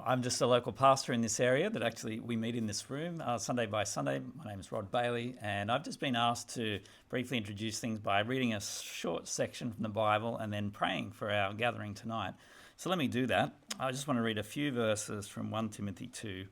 I'm just a local pastor in this area that actually we meet in this room Sunday by Sunday. My name is Rod Bailey, and I've just been asked to briefly introduce things by reading a short section from the Bible and then praying for our gathering tonight. So let me do that. I just want to read a few verses from 1 Timothy 2,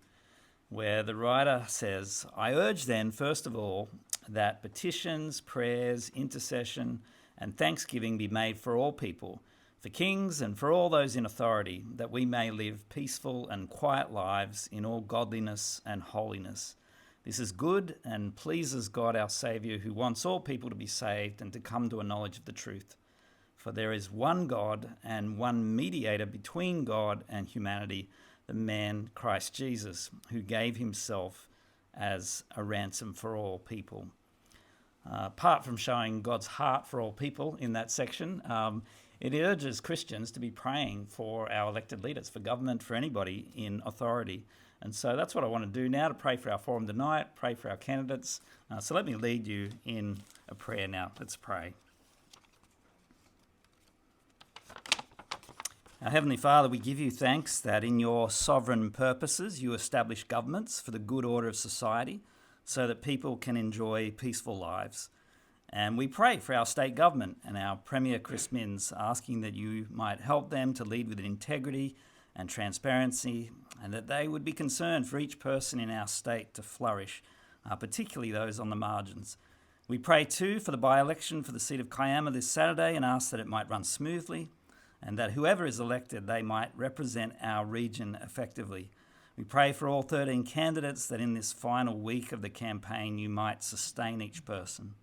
where the writer says, "I urge then, first of all, that petitions, prayers, intercession, and thanksgiving be made for all people, for kings and for all those in authority, that we may live peaceful and quiet lives in all godliness and holiness. This is good and pleases God our Saviour, who wants all people to be saved and to come to a knowledge of the truth. For there is one God and one mediator between God and humanity, the man Christ Jesus, who gave himself as a ransom for all people." Apart from showing God's heart for all people in that section, it urges Christians to be praying for our elected leaders, for government, for anybody in authority. And so that's what I want to do now, to pray for our forum tonight, pray for our candidates. So let me lead you in a prayer now. Let's pray. Our Heavenly Father, we give you thanks that in your sovereign purposes you establish governments for the good order of society so that people can enjoy peaceful lives. And we pray for our state government and our Premier Chris Minns, asking that you might help them to lead with integrity and transparency, and that they would be concerned for each person in our state to flourish, particularly those on the margins. We pray too for the by-election for the seat of Kiama this Saturday and ask that it might run smoothly, and that whoever is elected, they might represent our region effectively. We pray for all 13 candidates, that in this final week of the campaign you might sustain each person.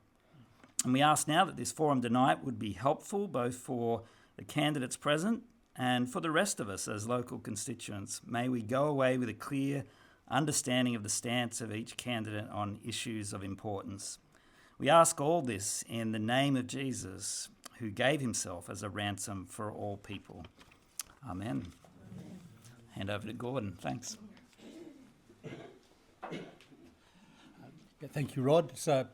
And we ask now that this forum tonight would be helpful both for the candidates present and for the rest of us as local constituents. May we go away with a clear understanding of the stance of each candidate on issues of importance. We ask all this in the name of Jesus, who gave himself as a ransom for all people. Amen. Hand over to Gordon. Thanks. Thank you, Rod. It's a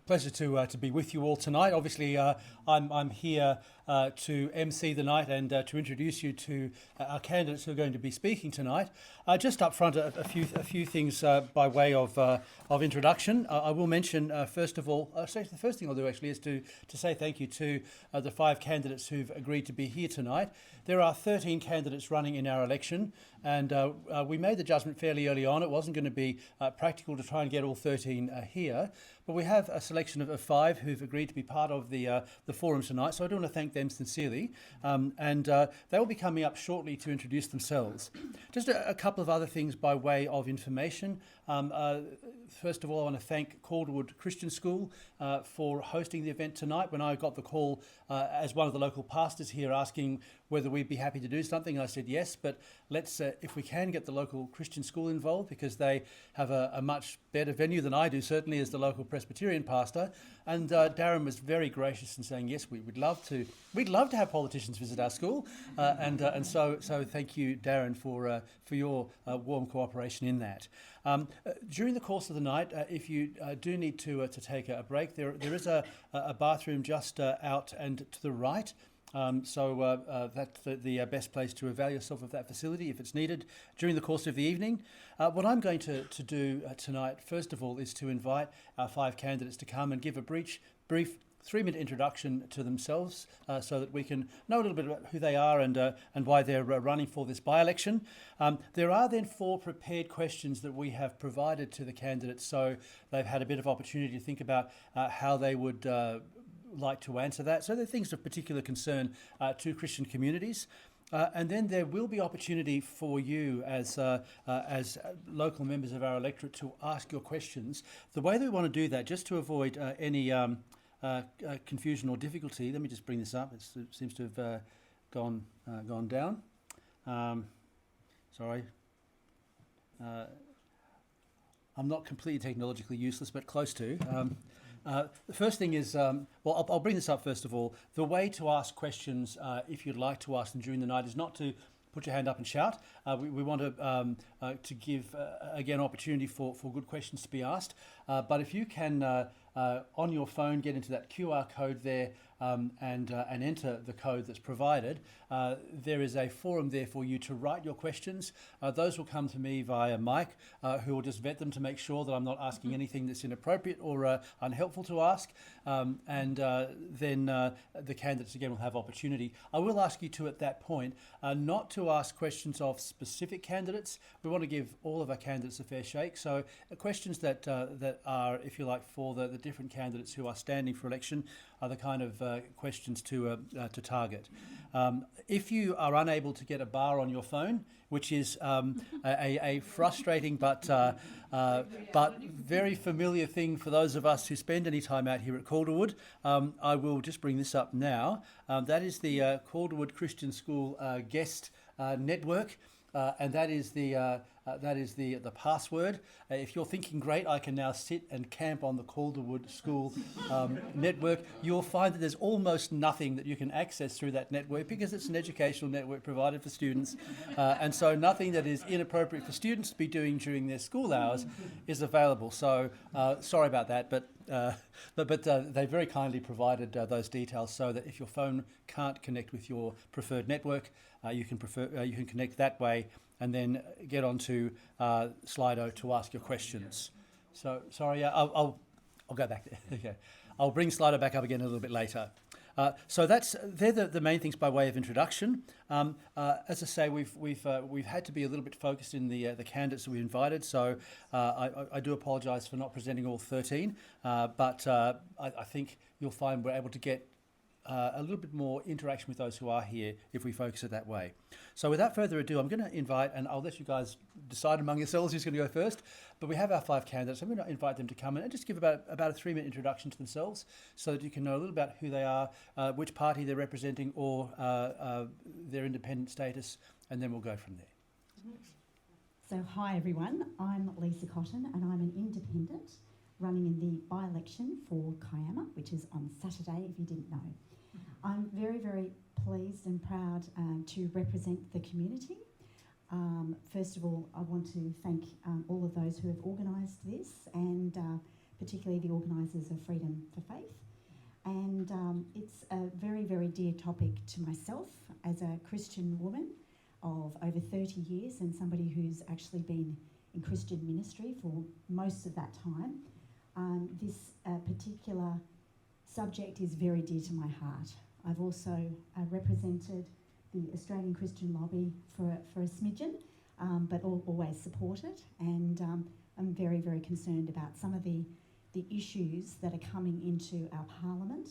pleasure to be with you all tonight. Obviously, I'm here to MC the night and to introduce you to our candidates who are going to be speaking tonight. Just up front, a few things by way of introduction. I will mention first of all, the first thing I'll do actually is to say thank you to the 5 candidates who've agreed to be here tonight. There are 13 candidates running in our election, and we made the judgment fairly early on. It wasn't going to be practical to try and get all 13 here, but we have a selection of 5 who've agreed to be part of the forum tonight, so I do want to thank them sincerely, and they will be coming up shortly to introduce themselves. Just a couple of other things by way of information. First of all, I want to thank Calderwood Christian School for hosting the event tonight. When I got the call as one of the local pastors here asking whether we'd be happy to do something, I said yes, but let's, if we can, get the local Christian school involved, because they have a much better venue than I do, certainly as the local Presbyterian pastor. And Darren was very gracious in saying, yes, we'd love to have politicians visit our school. And so thank you, Darren, for your warm cooperation in that. During the course of the night, if you do need to take a break, there is a bathroom just out and to the right. So that's the best place to avail yourself of that facility if it's needed during the course of the evening. What I'm going to do tonight, first of all, is to invite our 5 candidates to come and give a brief 3-minute introduction to themselves so that we can know a little bit about who they are and why they're running for this by-election. There are then 4 prepared questions that we have provided to the candidates, so they've had a bit of opportunity to think about how they would like to answer that. So they're things of particular concern to Christian communities. And then there will be opportunity for you as local members of our electorate to ask your questions. The way that we want to do that, just to avoid any confusion or difficulty, let me just bring this up. It seems to have gone down. Sorry. I'm not completely technologically useless, but close to. The first thing is, I'll bring this up first of all. The way to ask questions, if you'd like to ask them during the night, is not to put your hand up and shout. We want to give, again, opportunity for good questions to be asked. But if you can, on your phone, get into that QR code there and enter the code that's provided, there is a forum there for you to write your questions. Those will come to me via Mike, who will just vet them to make sure that I'm not asking anything that's inappropriate or unhelpful to ask. And then the candidates again will have opportunity. I will ask you to, at that point, not to ask questions of specific candidates. We want to give all of our candidates a fair shake. So questions that are, if you like, for the different candidates who are standing for election are the kind of questions to target. If you are unable to get a bar on your phone, which is a frustrating but very familiar thing for those of us who spend any time out here at Calderwood, I will just bring this up now. That is the Calderwood Christian School guest network. And that is the password. If you're thinking, great, I can now sit and camp on the Calderwood School network, you'll find that there's almost nothing that you can access through that network because it's an educational network provided for students. And so nothing that is inappropriate for students to be doing during their school hours is available. So sorry about that, but they very kindly provided those details so that if your phone can't connect with your preferred network, you can connect that way and then get onto Slido to ask your questions. So sorry, I'll go back there. Okay, I'll bring Slido back up again a little bit later. So they're the main things by way of introduction. As I say, we've had to be a little bit focused in the candidates that we invited. So I do apologise for not presenting all 13, but I think you'll find we're able to get a little bit more interaction with those who are here if we focus it that way. So without further ado, I'm going to invite, and I'll let you guys decide among yourselves who's going to go first, but we have our 5 candidates. I'm going to invite them to come in and just give about a 3-minute introduction to themselves so that you can know a little about who they are, which party they're representing, or their independent status, and then we'll go from there. So hi everyone, I'm Lisa Cotton and I'm an independent running in the by-election for Kiama, which is on Saturday if you didn't know. I'm very, very pleased and proud to represent the community. First of all, I want to thank all of those who have organised this and particularly the organisers of Freedom for Faith. And it's a very, very dear topic to myself as a Christian woman of over 30 years and somebody who's actually been in Christian ministry for most of that time. This particular subject is very dear to my heart. I've also represented the Australian Christian Lobby for a smidgen, but always supported, and I'm very, very concerned about some of the issues that are coming into our parliament,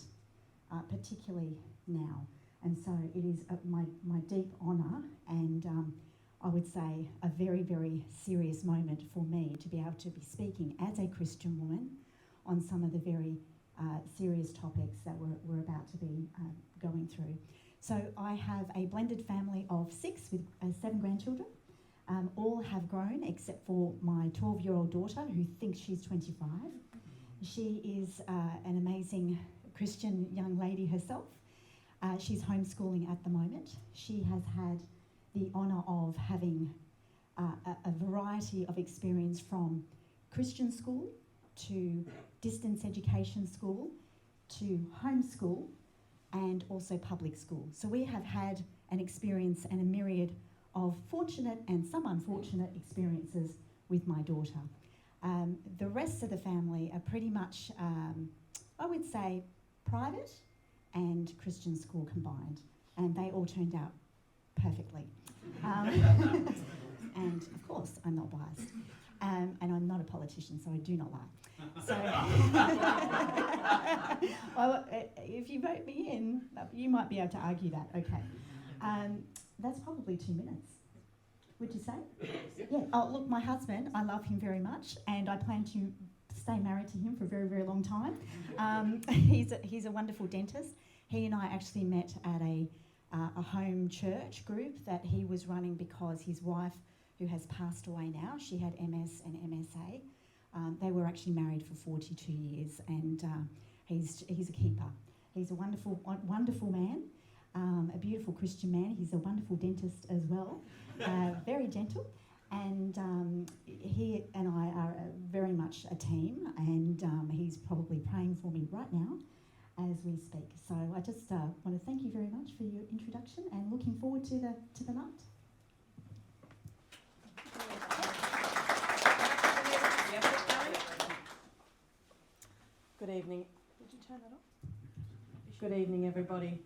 particularly now. And so it is my deep honour and I would say a very, very serious moment for me to be able to be speaking as a Christian woman on some of the very serious topics that we're about to be going through. So I have a blended family of 6 with 7 grandchildren. All have grown except for my 12-year-old daughter who thinks she's 25. She is an amazing Christian young lady herself. She's homeschooling at the moment. She has had the honour of having a variety of experience from Christian school to distance education school to homeschool and also public school. So we have had an experience and a myriad of fortunate and some unfortunate experiences with my daughter. The rest of the family are pretty much, I would say, private and Christian school combined, and they all turned out perfectly. And of course, I'm not biased. And I'm not a politician, so I do not lie. So, well, if you vote me in, you might be able to argue that. Okay. That's probably 2 minutes. Would you say? Yeah. Oh, look, my husband, I love him very much, and I plan to stay married to him for a very, very long time. He's a wonderful dentist. He and I actually met at a home church group that he was running because his wife, who has passed away now, she had MS and MSA. They were actually married for 42 years, and he's a keeper. He's a wonderful man, a beautiful Christian man. He's a wonderful dentist as well, very gentle. And he and I are very much a team, and he's probably praying for me right now as we speak. So I just want to thank you very much for your introduction and looking forward to the night. Good evening. Did you turn that off? Good evening, everybody.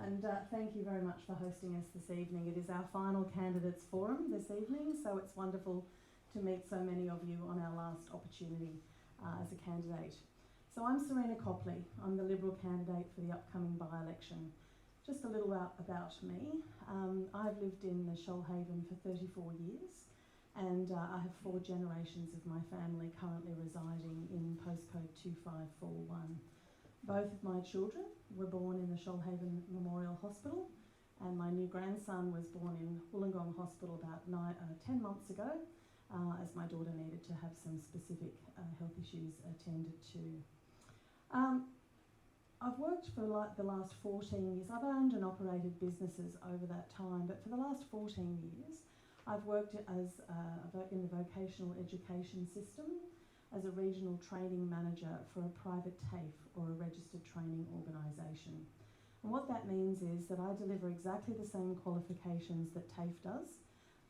And thank you very much for hosting us this evening. It is our final candidates forum this evening, so it's wonderful to meet so many of you on our last opportunity as a candidate. So I'm Serena Copley. I'm the Liberal candidate for the upcoming by-election. Just a little about me. I've lived in the Shoalhaven for 34 years, and I have 4 generations of my family currently residing in postcode 2541. Both of my children were born in the Shoalhaven Memorial Hospital, and my new grandson was born in Wollongong Hospital about 10 months ago, as my daughter needed to have some specific health issues attended to. I've worked for the last 14 years. I've owned and operated businesses over that time, but for the last 14 years, I've worked as in the vocational education system as a regional training manager for a private TAFE or a registered training organisation. And what that means is that I deliver exactly the same qualifications that TAFE does,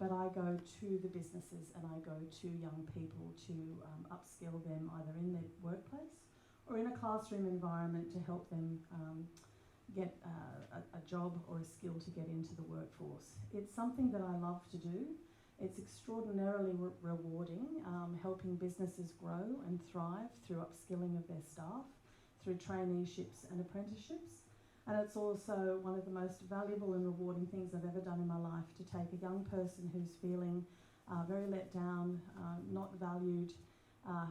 but I go to the businesses and I go to young people to upskill them either in their workplace or in a classroom environment to help them get a job or a skill to get into the workforce. It's something that I love to do. It's extraordinarily rewarding, helping businesses grow and thrive through upskilling of their staff, through traineeships and apprenticeships. And it's also one of the most valuable and rewarding things I've ever done in my life, to take a young person who's feeling very let down, not valued,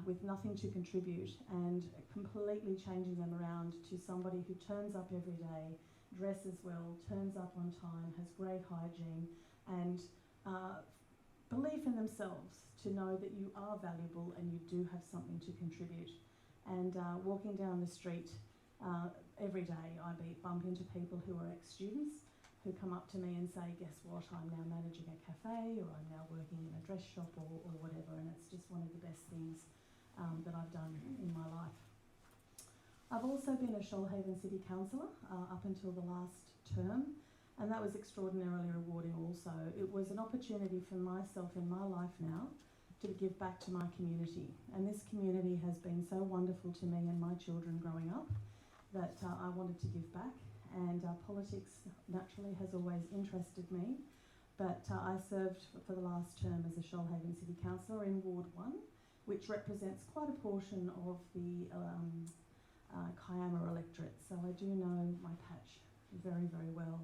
with nothing to contribute, and completely changing them around to somebody who turns up every day, dresses well, turns up on time, has great hygiene, and belief in themselves, to know that you are valuable and you do have something to contribute. And walking down the street every day, I bump into people who are ex-students who come up to me and say, guess what, I'm now managing a cafe, or I'm now working in a dress shop, or whatever, and it's just one of the best things that I've done in my life. I've also been a Shoalhaven City Councillor up until the last term, and that was extraordinarily rewarding also. It was an opportunity for myself in my life now to give back to my community, and this community has been so wonderful to me and my children growing up that I wanted to give back. And politics naturally has always interested me, but I served for the last term as a Shoalhaven City Councillor in Ward 1, which represents quite a portion of the Kiama electorate, so I do know my patch very, very well.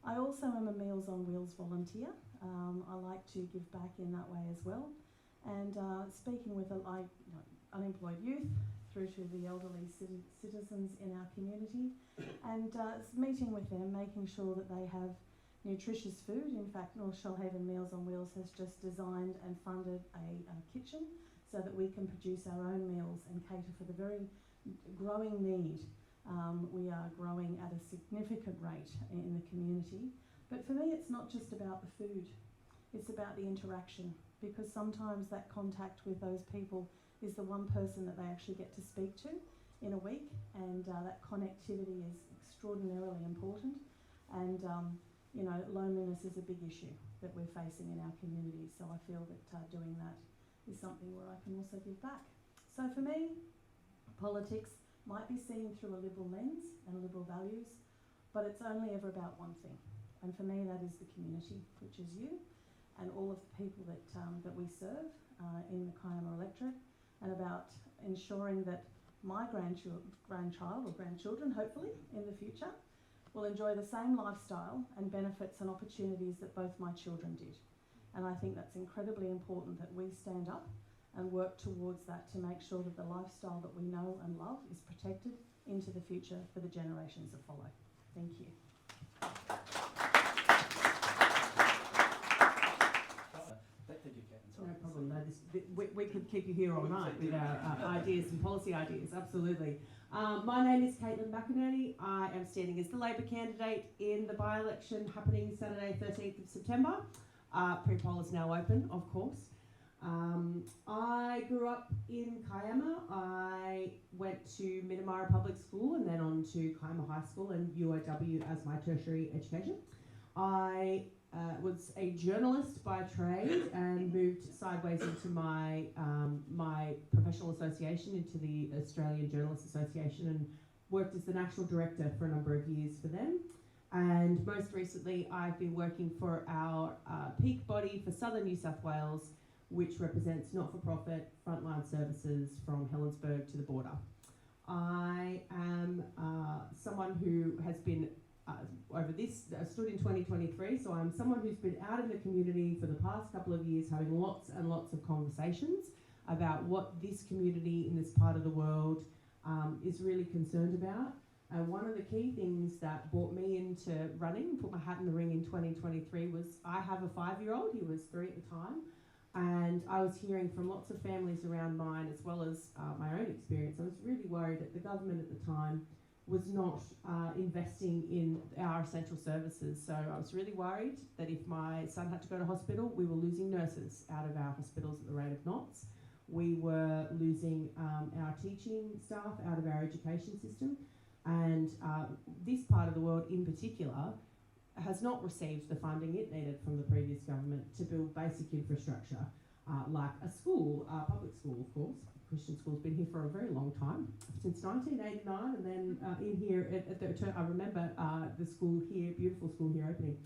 I also am a Meals on Wheels volunteer. I like to give back in that way as well, and speaking with unemployed youth through to the elderly citizens in our community, and meeting with them, making sure that they have nutritious food. In fact, North Shoalhaven Meals on Wheels has just designed and funded a kitchen so that we can produce our own meals and cater for the very growing need. We are growing at a significant rate in the community, but for me it's not just about the food, it's about the interaction, because sometimes that contact with those people is the one person that they actually get to speak to in a week, and that connectivity is extraordinarily important. And you know, loneliness is a big issue that we're facing in our community, so I feel that doing that is something where I can also give back. So for me, politics might be seen through a liberal lens and liberal values, but it's only ever about one thing, and for me that is the community, which is you and all of the people that we serve in the Kiama electorate, and about ensuring that my grandchild or grandchildren, hopefully in the future, will enjoy the same lifestyle and benefits and opportunities that both my children did. And I think that's incredibly important, that we stand up and work towards that, to make sure that the lifestyle that we know and love is protected into the future for the generations that follow. Thank you. No problem. No, we could keep you here all night with our ideas and policy ideas, absolutely. My name is Caitlin McInerney. I am standing as the Labor candidate in the by-election happening Saturday 13th of September. Pre-poll is now open, of course. I grew up in Kiama. I went to Minamara Public School and then on to Kiama High School and UOW as my tertiary education. I was a journalist by trade and moved sideways into my my professional association, into the Australian Journalists Association, and worked as the national director for a number of years for them. And most recently, I've been working for our peak body for Southern New South Wales, which represents not-for-profit frontline services from Helensburgh to the border. I am someone who has been stood in 2023, so I'm someone who's been out in the community for the past couple of years having lots and lots of conversations about what this community in this part of the world is really concerned about. And one of the key things that brought me into running, put my hat in the ring in 2023, was I have a 5-year-old, he was 3 at the time, and I was hearing from lots of families around mine as well as my own experience. I was really worried that the government at the time was not investing in our essential services. So I was really worried that if my son had to go to hospital, we were losing nurses out of our hospitals at the rate of knots. We were losing our teaching staff out of our education system. And this part of the world in particular has not received the funding it needed from the previous government to build basic infrastructure, like a school, public school of course. Christian school's been here for a very long time, since 1989, and then in here at the I remember the school here, beautiful school here opening.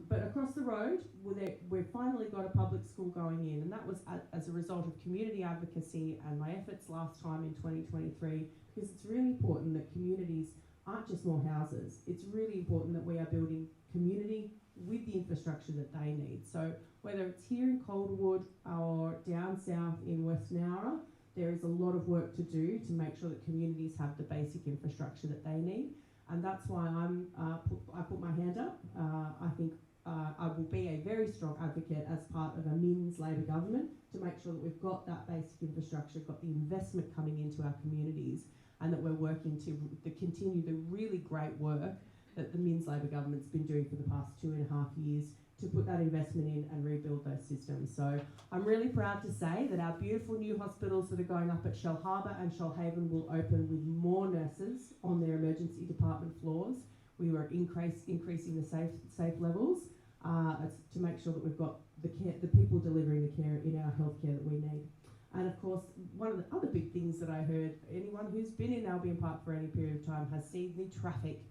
But across the road, we've finally got a public school going in, and that was as a result of community advocacy and my efforts last time in 2023, because it's really important that communities aren't just more houses. It's really important that we are building community with the infrastructure that they need. So whether it's here in Calderwood or down south in West Nowra, there is a lot of work to do to make sure that communities have the basic infrastructure that they need. And that's why I put my hand up. I think I will be a very strong advocate as part of a Minns Labor government to make sure that we've got that basic infrastructure, got the investment coming into our communities, and that we're working to continue the really great work that the Minns Labor government's been doing for the past 2.5 years to put that investment in and rebuild those systems. So I'm really proud to say that our beautiful new hospitals that are going up at Shellharbour and Shellhaven will open with more nurses on their emergency department floors. We were increasing the safe levels to make sure that we've got the people delivering the care in our healthcare that we need. And of course, one of the other big things that I heard, anyone who's been in Albion Park for any period of time has seen the traffic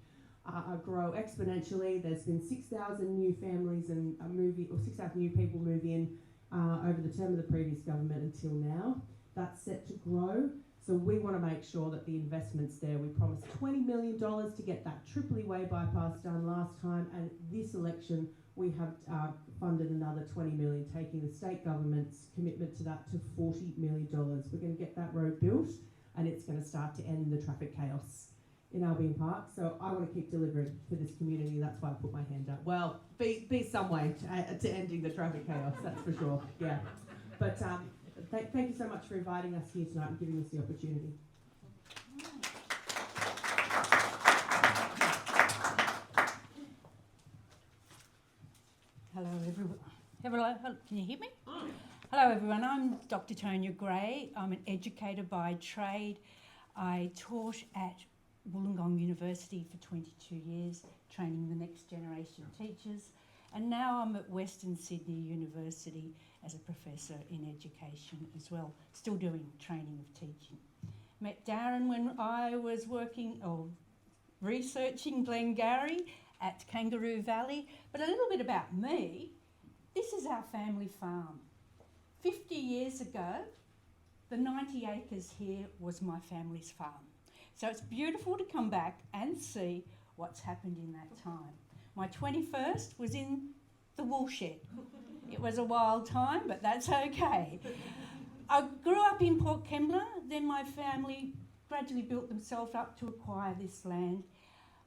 grow exponentially. There's been 6,000 new families and 6,000 new people move in over the term of the previous government until now. That's set to grow. So we want to make sure that the investment's there. We promised $20 million to get that Tripoli Way bypass done last time, and this election we have funded another $20 million, taking the state government's commitment to that to $40 million. We're going to get that road built, and it's going to start to end the traffic chaos in Albion Park. So I want to keep delivering for this community. That's why I put my hand up. Well, be some way to ending the traffic chaos, that's for sure. Yeah. But thank you so much for inviting us here tonight and giving us the opportunity. Hello everyone. Hello, can you hear me? Hello everyone, I'm Dr. Tonya Gray. I'm an educator by trade. I taught at Wollongong University for 22 years, training the next generation of teachers. And now I'm at Western Sydney University as a professor in education as well, still doing training of teaching. Met Darren when I was working or researching Glengarry at Kangaroo Valley. But a little bit about me. This is our family farm. 50 years ago, the 90 acres here was my family's farm. So it's beautiful to come back and see what's happened in that time. My 21st was in the woolshed. It was a wild time, but that's okay. I grew up in Port Kembla, then my family gradually built themselves up to acquire this land.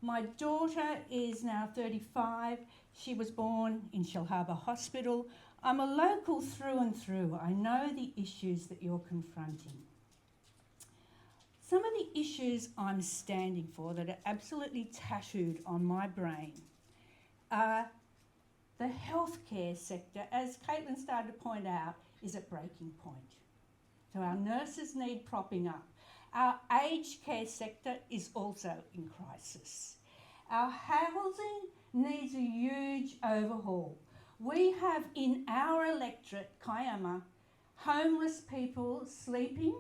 My daughter is now 35. She was born in Shellharbour Hospital. I'm a local through and through. I know the issues that you're confronting. Some of the issues I'm standing for that are absolutely tattooed on my brain are the healthcare sector, as Caitlin started to point out, is at breaking point. So our nurses need propping up. Our aged care sector is also in crisis. Our housing needs a huge overhaul. We have in our electorate, Kiama, homeless people sleeping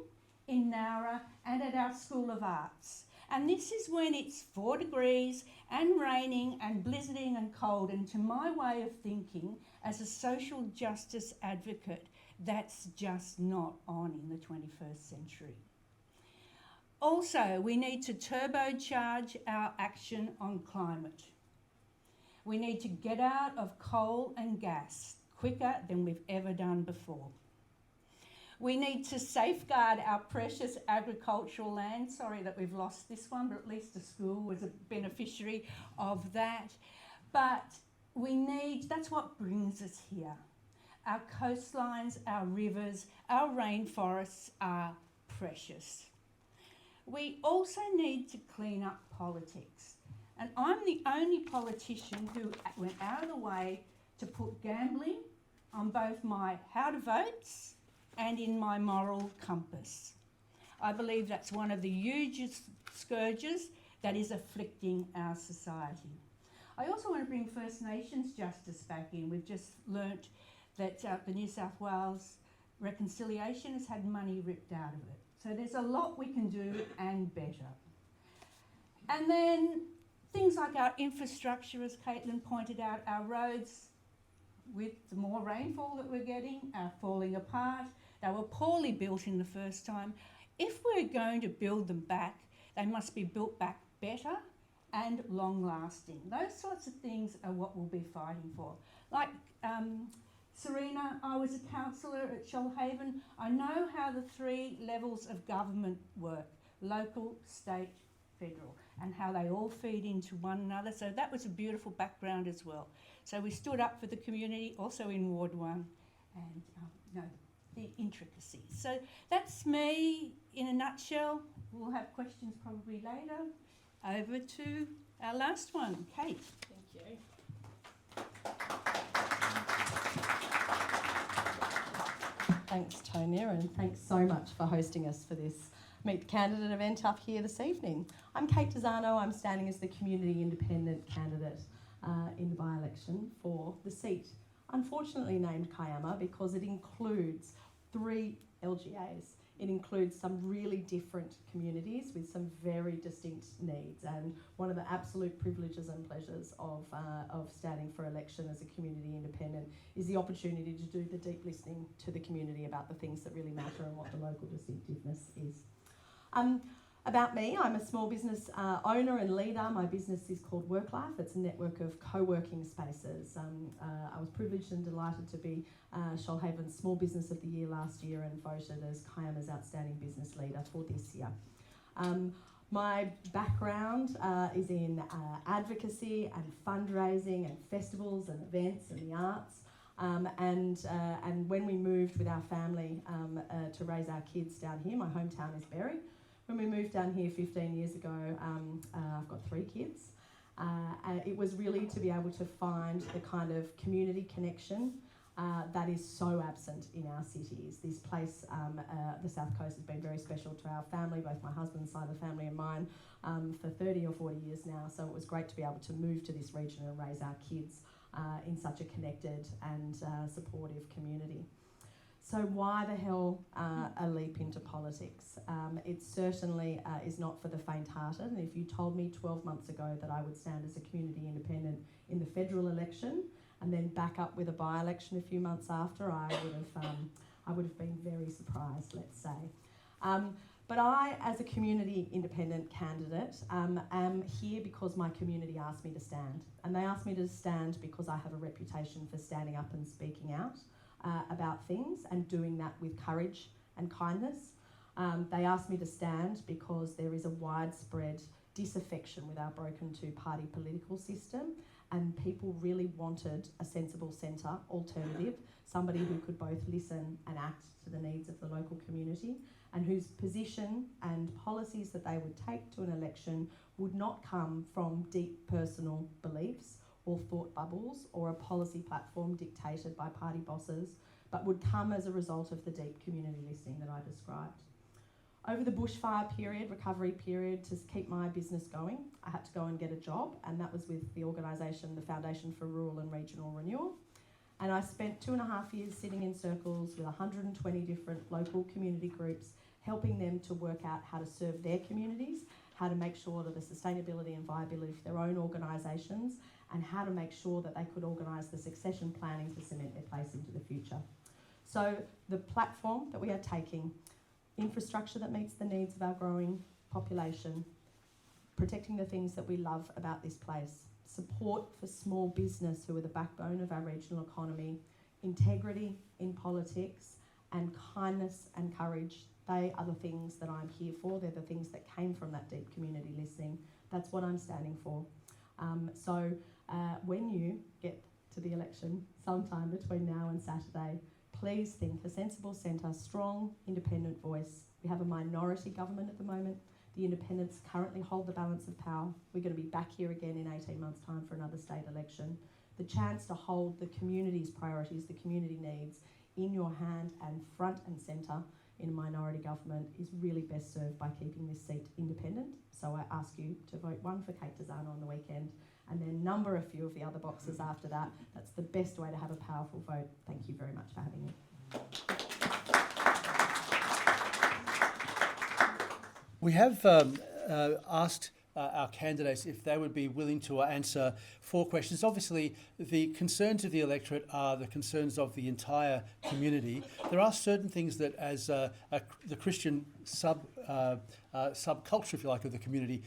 in Nowra and at our School of Arts. And this is when it's 4 degrees and raining and blizzarding and cold. And to my way of thinking, as a social justice advocate, that's just not on in the 21st century. Also, we need to turbocharge our action on climate. We need to get out of coal and gas quicker than we've ever done before. We need to safeguard our precious agricultural land. Sorry that we've lost this one, but at least the school was a beneficiary of that. But that's what brings us here. Our coastlines, our rivers, our rainforests are precious. We also need to clean up politics. And I'm the only politician who went out of the way to put gambling on both my how to votes and in my moral compass. I believe that's one of the hugest scourges that is afflicting our society. I also want to bring First Nations justice back in. We've just learnt that the New South Wales reconciliation has had money ripped out of it. So there's a lot we can do and better. And then things like our infrastructure, as Caitlin pointed out, our roads with the more rainfall that we're getting are falling apart. They were poorly built in the first time. If we're going to build them back, they must be built back better and long lasting. Those sorts of things are what we'll be fighting for. Like Serena, I was a councillor at Shoalhaven. I know how the 3 levels of government work, local, state, federal, and how they all feed into one another. So that was a beautiful background as well. So we stood up for the community, also in Ward 1, and the intricacies. So that's me in a nutshell. We'll have questions probably later. Over to our last one, Kate. Thank you. Thanks, Tonya, and thanks so much for hosting us for this Meet the Candidate event up here this evening. I'm Kate Desano. I'm standing as the Community Independent candidate in the by-election for the seat, unfortunately named Kiama, because it includes 3 LGAs. It includes some really different communities with some very distinct needs, and one of the absolute privileges and pleasures of standing for election as a community independent is the opportunity to do the deep listening to the community about the things that really matter and what the local distinctiveness is. About me, I'm a small business owner and leader. My business is called WorkLife. It's a network of co-working spaces. I was privileged and delighted to be Shoalhaven's Small Business of the Year last year and voted as Kiama's Outstanding Business Leader for this year. My background is in advocacy and fundraising and festivals and events and the arts. And when we moved with our family to raise our kids down here, my hometown is Berry. When we moved down here 15 years ago, I've got 3 kids. It was really to be able to find the kind of community connection that is so absent in our cities. This place, the South Coast, has been very special to our family, both my husband's side of the family and mine, for 30 or 40 years now. So it was great to be able to move to this region and raise our kids in such a connected and supportive community. So why the hell a leap into politics? It certainly is not for the faint-hearted. And if you told me 12 months ago that I would stand as a community independent in the federal election and then back up with a by-election a few months after, I would have been very surprised, let's say. But I, as a community independent candidate, am here because my community asked me to stand. And they asked me to stand because I have a reputation for standing up and speaking out about things and doing that with courage and kindness. They asked me to stand because there is a widespread disaffection with our broken 2-party political system, and people really wanted a sensible centre alternative, somebody who could both listen and act to the needs of the local community, and whose position and policies that they would take to an election would not come from deep personal beliefs or thought bubbles or a policy platform dictated by party bosses, but would come as a result of the deep community listening that I described. Over the bushfire period, recovery period, to keep my business going, I had to go and get a job, and that was with the organisation, the Foundation for Rural and Regional Renewal. And I spent 2.5 years sitting in circles with 120 different local community groups, helping them to work out how to serve their communities, how to make sure that the sustainability and viability of their own organisations, and how to make sure that they could organise the succession planning to cement their place into the future. So the platform that we are taking, infrastructure that meets the needs of our growing population, protecting the things that we love about this place, support for small business who are the backbone of our regional economy, integrity in politics, and kindness and courage. They are the things that I'm here for. They're the things that came from that deep community listening. That's what I'm standing for. When you get to the election sometime between now and Saturday, please think a sensible centre, strong, independent voice. We have a minority government at the moment. The independents currently hold the balance of power. We're going to be back here again in 18 months' time for another state election. The chance to hold the community's priorities, the community needs, in your hand and front and centre in a minority government is really best served by keeping this seat independent. So I ask you to vote 1 for Kate Tazana on the weekend, and then number a few of the other boxes after that. That's the best way to have a powerful vote. Thank you very much for having me. We have asked our candidates if they would be willing to answer 4 questions. Obviously, the concerns of the electorate are the concerns of the entire community. There are certain things that, as the Christian subculture, if you like, of the community,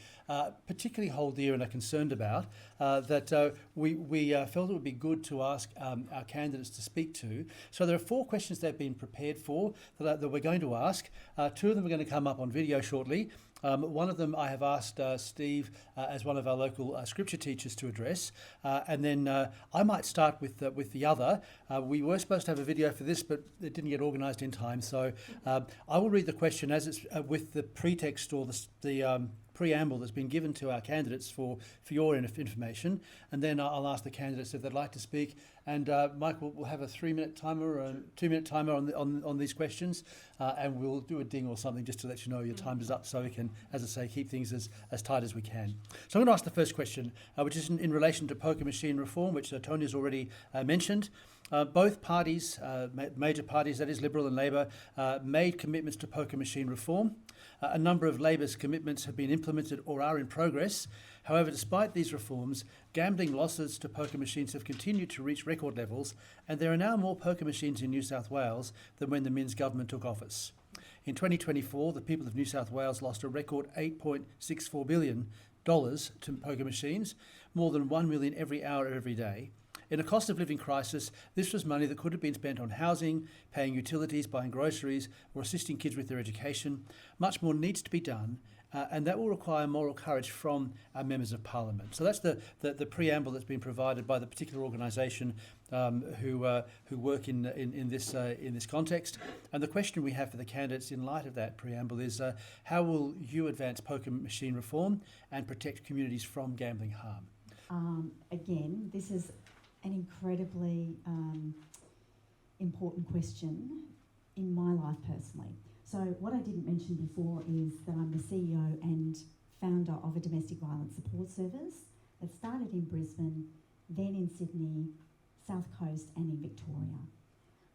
particularly hold dear and are concerned about, that we felt it would be good to ask our candidates to speak to. So there are 4 questions they've been prepared for that we're going to ask. 2 of them are going to come up on video shortly. One of them I have asked Steve, as one of our local scripture teachers, to address, and then I might start with the other. We were supposed to have a video for this, but it didn't get organised in time, so I will read the question as it's with the pretext or the preamble that's been given to our candidates for your information, and then I'll ask the candidates if they'd like to speak. And Mike will have a 3-minute timer or a 2-minute timer on these questions, and we'll do a ding or something just to let you know your time is up, so we can, as I say, keep things as tight as we can. So I'm going to ask the first question, which is in relation to poker machine reform, which Tonia's already mentioned. Both parties, major parties, that is Liberal and Labor, made commitments to poker machine reform. A number of Labor's commitments have been implemented or are in progress. However, despite these reforms, gambling losses to poker machines have continued to reach record levels, and there are now more poker machines in New South Wales than when the Minns government took office. In 2024, the people of New South Wales lost a record $8.64 billion to poker machines, more than 1 million every hour every day. In a cost of living crisis, this was money that could have been spent on housing, paying utilities, buying groceries, or assisting kids with their education. Much more needs to be done, and that will require moral courage from our members of Parliament. So that's the preamble that's been provided by the particular organisation who work in this context. And the question we have for the candidates in light of that preamble is, how will you advance poker machine reform and protect communities from gambling harm? Again, this is an incredibly important question in my life personally. So what I didn't mention before is that I'm the CEO and founder of a domestic violence support service that started in Brisbane, then in Sydney, South Coast and in Victoria.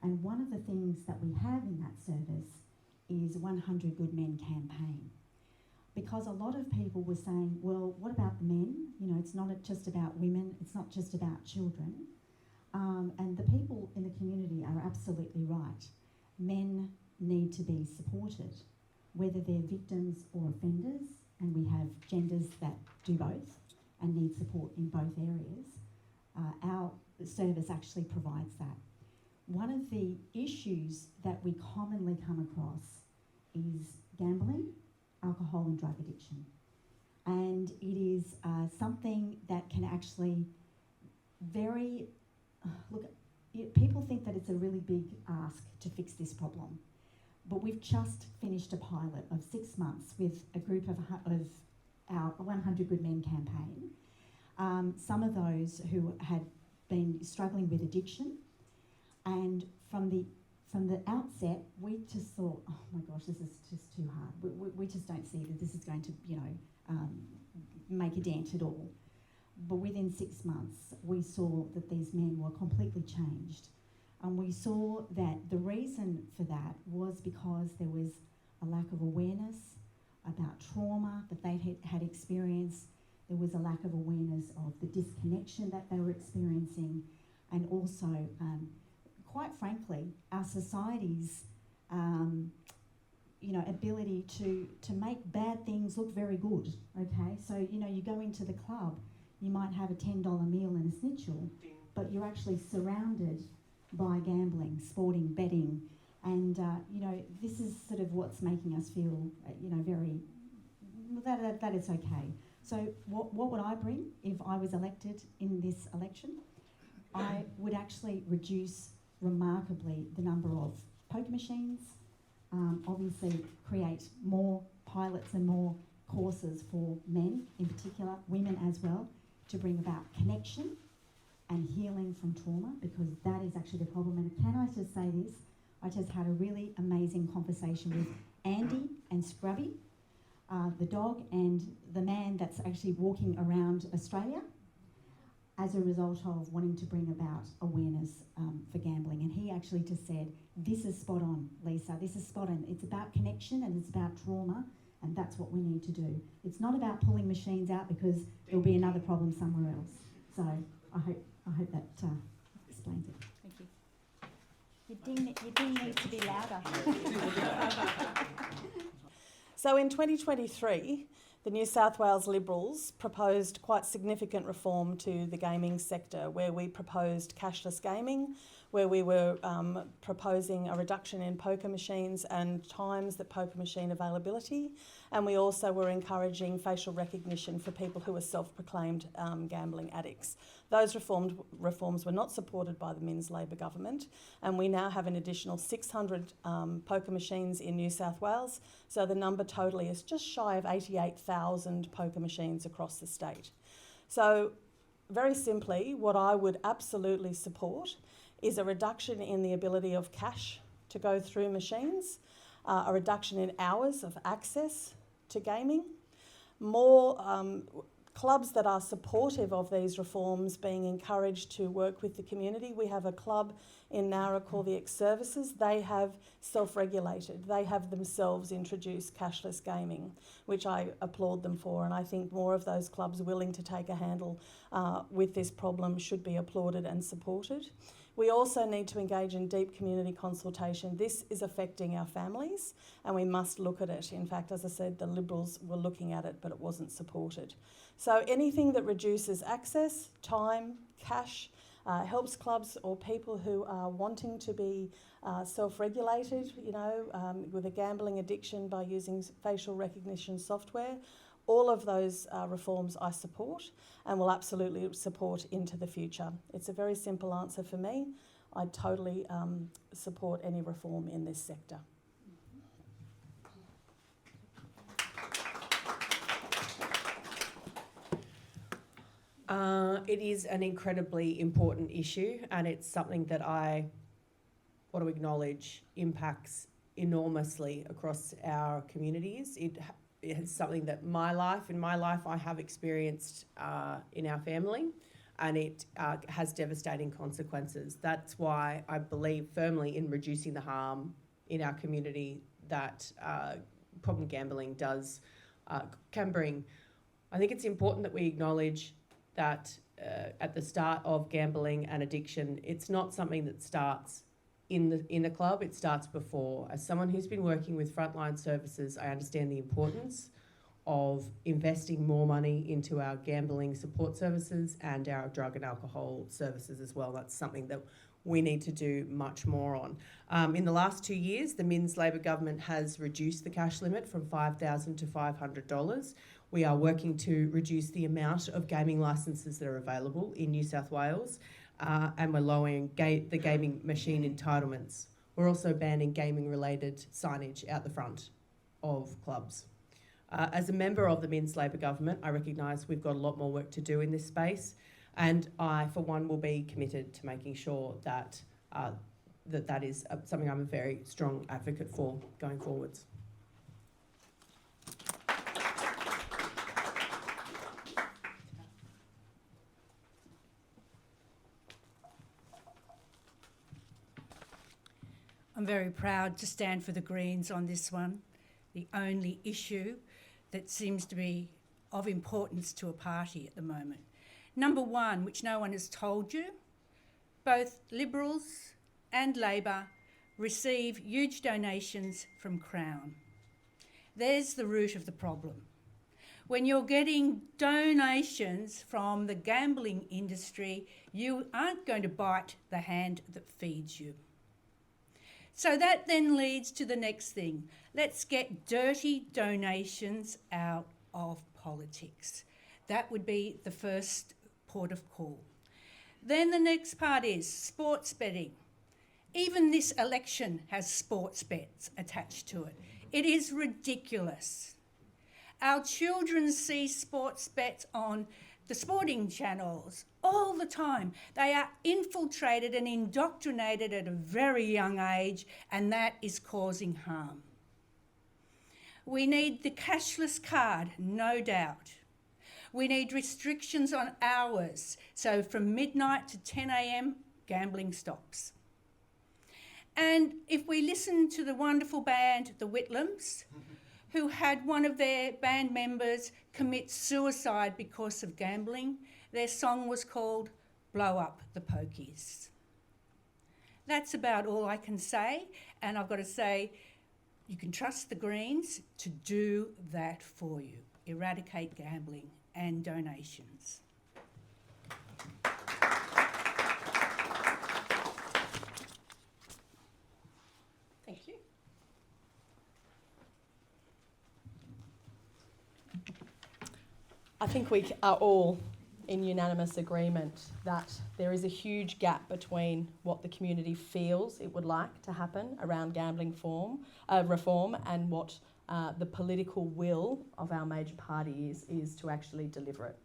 And one of the things that we have in that service is 100 Good Men campaign. Because a lot of people were saying, well, what about the men? You know, it's not just about women, it's not just about children. And the people in the community are absolutely right. Men need to be supported, whether they're victims or offenders, and we have genders that do both and need support in both areas. Our service actually provides that. One of the issues that we commonly come across is gambling, alcohol and drug addiction. And it is something that can actually people think that it's a really big ask to fix this problem. But we've just finished a pilot of 6 months with a group of our 100 Good Men campaign. Some of those who had been struggling with addiction, and from the from the outset, we just thought, oh my gosh, this is just too hard. We just don't see that this is going to, make a dent at all. But within 6 months, we saw that these men were completely changed. And we saw that the reason for that was because there was a lack of awareness about trauma that they had experienced. There was a lack of awareness of the disconnection that they were experiencing, and also, quite frankly, our society's ability to make bad things look very good, okay? So, you go into the club, you might have a $10 meal and a schnitzel, but you're actually surrounded by gambling, sporting, betting, and, this is sort of what's making us feel, very, that it's okay. So what would I bring if I was elected in this election? I would actually reduce remarkably the number of poker machines, obviously create more pilots and more courses for men in particular, women as well, to bring about connection and healing from trauma, because that is actually the problem. And can I just say this? I just had a really amazing conversation with Andy and Scrubby, the dog and the man that's actually walking around Australia, as a result of wanting to bring about awareness for gambling. And he actually just said, this is spot on, Lisa, this is spot on. It's about connection and it's about trauma, and that's what we need to do. It's not about pulling machines out, because there'll be another problem somewhere else. So I hope that explains it. Thank you. Your ding needs to be louder. So in 2023, the New South Wales Liberals proposed quite significant reform to the gaming sector, where we proposed cashless gaming, where we were proposing a reduction in poker machines and times that poker machine availability, and we also were encouraging facial recognition for people who are self-proclaimed gambling addicts. Those reforms were not supported by the Minns Labor government, and we now have an additional 600 poker machines in New South Wales, so the number totally is just shy of 88,000 poker machines across the state. So very simply, what I would absolutely support is a reduction in the ability of cash to go through machines, a reduction in hours of access to gaming, more clubs that are supportive of these reforms being encouraged to work with the community. We have a club in Nowra called the X Services. They have self-regulated. They have themselves introduced cashless gaming, which I applaud them for, and I think more of those clubs willing to take a handle with this problem should be applauded and supported. We also need to engage in deep community consultation. This is affecting our families, and we must look at it. In fact, as I said, the Liberals were looking at it, but it wasn't supported. So anything that reduces access, time, cash, helps clubs or people who are wanting to be self-regulated, with a gambling addiction by using facial recognition software. All of those reforms I support and will absolutely support into the future. It's a very simple answer for me. I totally support any reform in this sector. It is an incredibly important issue, and it's something that I want to acknowledge impacts enormously across our communities. It's something that in my life I have experienced in our family, and it has devastating consequences. That's why I believe firmly in reducing the harm in our community that problem gambling can bring. I think it's important that we acknowledge that at the start of gambling and addiction, it's not something that starts in a club, it starts before. As someone who's been working with frontline services, I understand the importance of investing more money into our gambling support services and our drug and alcohol services as well. That's something that we need to do much more on. In the last 2 years, the Minns Labor government has reduced the cash limit from $5,000 to $500. We are working to reduce the amount of gaming licences that are available in New South Wales, and we're lowering the gaming machine entitlements. We're also banning gaming-related signage out the front of clubs. As a member of the Minns Labor government, I recognise we've got a lot more work to do in this space, and I, for one, will be committed to making sure that that is something I'm a very strong advocate for going forwards. I'm very proud to stand for the Greens on this one, the only issue that seems to be of importance to a party at the moment. Number one, which no one has told you, both Liberals and Labor receive huge donations from Crown. There's the root of the problem. When you're getting donations from the gambling industry, you aren't going to bite the hand that feeds you. So that then leads to the next thing. Let's get dirty donations out of politics. That would be the first port of call. Then the next part is sports betting. Even this election has sports bets attached to it. It is ridiculous. Our children see sports bets on the sporting channels all the time. They are infiltrated and indoctrinated at a very young age, and that is causing harm. We need the cashless card, no doubt. We need restrictions on hours, so from midnight to 10 a.m, gambling stops. And if we listen to the wonderful band, the Whitlams, who had one of their band members commit suicide because of gambling, their song was called Blow Up the Pokies. That's about all I can say, and I've got to say, you can trust the Greens to do that for you, eradicate gambling and donations. Thank you. I think we are all in unanimous agreement that there is a huge gap between what the community feels it would like to happen around gambling reform and what the political will of our major party is to actually deliver it.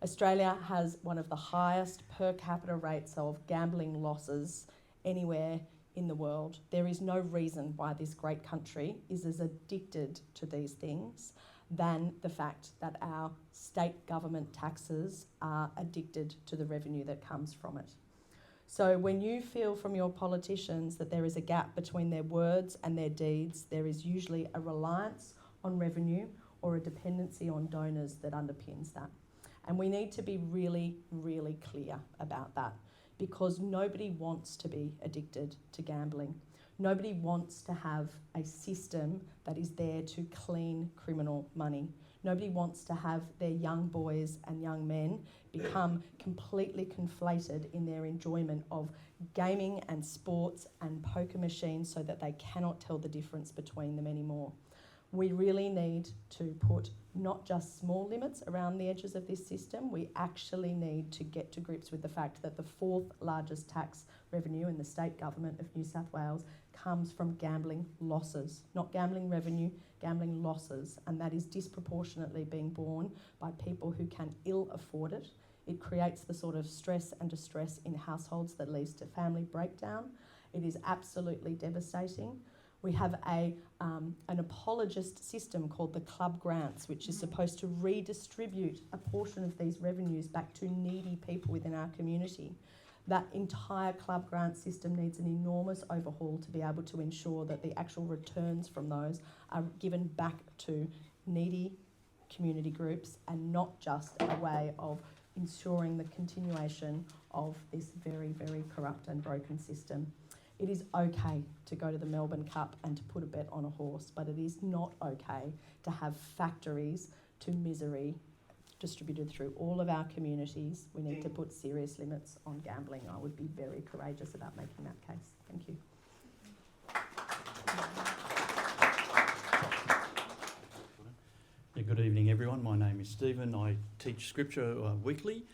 Australia has one of the highest per capita rates of gambling losses anywhere in the world. There is no reason why this great country is as addicted to these things than the fact that our state government taxes are addicted to the revenue that comes from it. So when you feel from your politicians that there is a gap between their words and their deeds, there is usually a reliance on revenue or a dependency on donors that underpins that. And we need to be really, really clear about that, because nobody wants to be addicted to gambling. Nobody wants to have a system that is there to clean criminal money. Nobody wants to have their young boys and young men become completely conflated in their enjoyment of gaming and sports and poker machines so that they cannot tell the difference between them anymore. We really need to put not just small limits around the edges of this system, we actually need to get to grips with the fact that the fourth largest tax revenue in the state government of New South Wales comes from gambling losses, not gambling revenue, gambling losses, and that is disproportionately being borne by people who can ill afford it. It creates the sort of stress and distress in households that leads to family breakdown. It is absolutely devastating. We have an apologist system called the club grants, which is supposed to redistribute a portion of these revenues back to needy people within our community. That entire club grant system needs an enormous overhaul to be able to ensure that the actual returns from those are given back to needy community groups and not just a way of ensuring the continuation of this very, very corrupt and broken system. It is okay to go to the Melbourne Cup and to put a bet on a horse, but it is not okay to have factories to misery distributed through all of our communities. We need to put serious limits on gambling. I would be very courageous about making that case. Thank you. Good evening, everyone. My name is Stephen. I teach scripture weekly,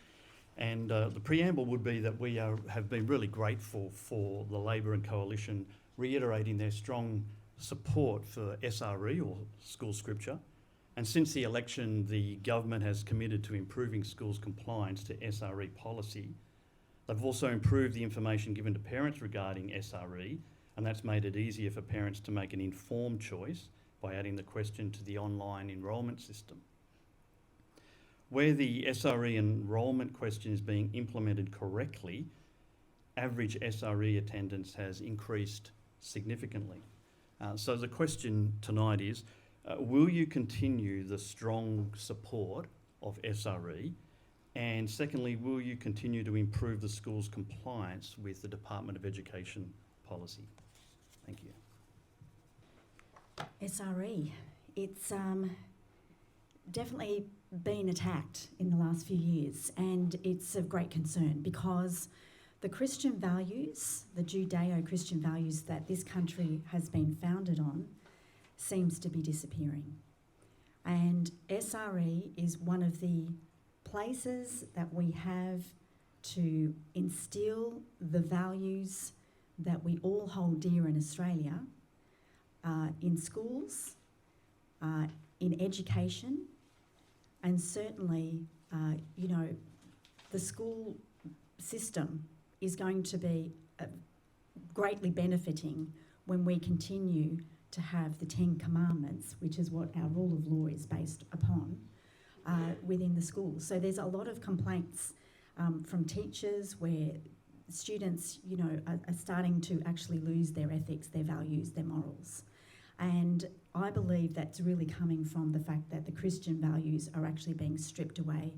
and the preamble would be that we have been really grateful for the Labor and Coalition reiterating their strong support for SRE, or school scripture. And since the election, the government has committed to improving schools' compliance to SRE policy. They've also improved the information given to parents regarding SRE, and that's made it easier for parents to make an informed choice by adding the question to the online enrolment system. Where the SRE enrolment question is being implemented correctly, average SRE attendance has increased significantly. So the question tonight is, will you continue the strong support of SRE? And secondly, will you continue to improve the school's compliance with the Department of Education policy? Thank you. SRE, it's definitely been attacked in the last few years, and it's of great concern because the Christian values, the Judeo-Christian values that this country has been founded on, seems to be disappearing. And SRE is one of the places that we have to instill the values that we all hold dear in Australia, in schools, in education, and certainly, the school system is going to be greatly benefiting when we continue to have the 10 Commandments, which is what our rule of law is based upon, within the schools. So there's a lot of complaints from teachers where students, are starting to actually lose their ethics, their values, their morals. And I believe that's really coming from the fact that the Christian values are actually being stripped away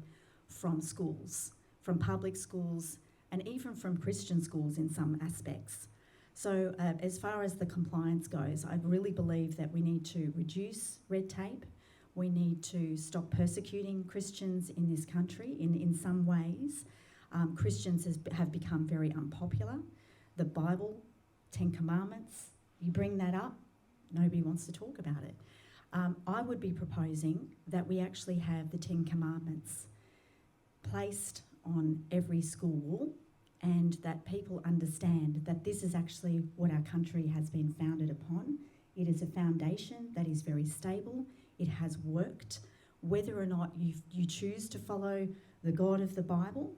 from schools, from public schools, and even from Christian schools in some aspects. So as far as the compliance goes, I really believe that we need to reduce red tape. We need to stop persecuting Christians in this country. In some ways, Christians have become very unpopular. The Bible, 10 Commandments, you bring that up, nobody wants to talk about it. I would be proposing that we actually have the 10 Commandments placed on every school wall, and that people understand that this is actually what our country has been founded upon. It is a foundation that is very stable. It has worked. Whether or not you choose to follow the God of the Bible,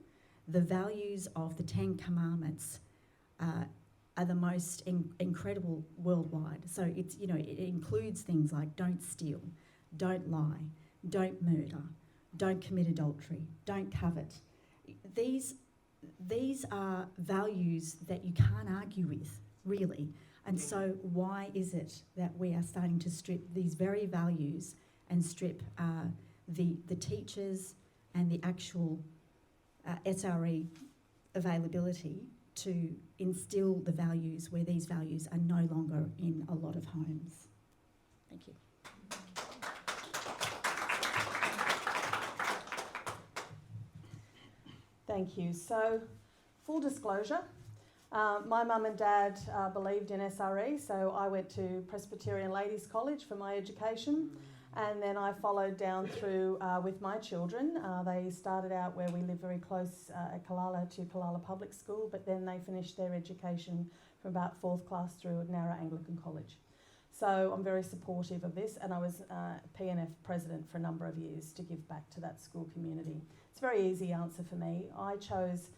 the values of the 10 Commandments are the most incredible worldwide. So it includes things like don't steal, don't lie, don't murder, don't commit adultery, don't covet. These are values that you can't argue with, really. And so why is it that we are starting to strip these very values and strip the teachers and the actual SRE availability to instill the values where these values are no longer in a lot of homes? Thank you. Thank you. So, full disclosure, my mum and dad believed in SRE, so I went to Presbyterian Ladies College for my education, and then I followed down through with my children. They started out where we live very close at Killala to Killala Public School, but then they finished their education from about 4th class through at Narra Anglican College. So I'm very supportive of this, and I was PNF president for a number of years to give back to that school community. It's a very easy answer for me. I chose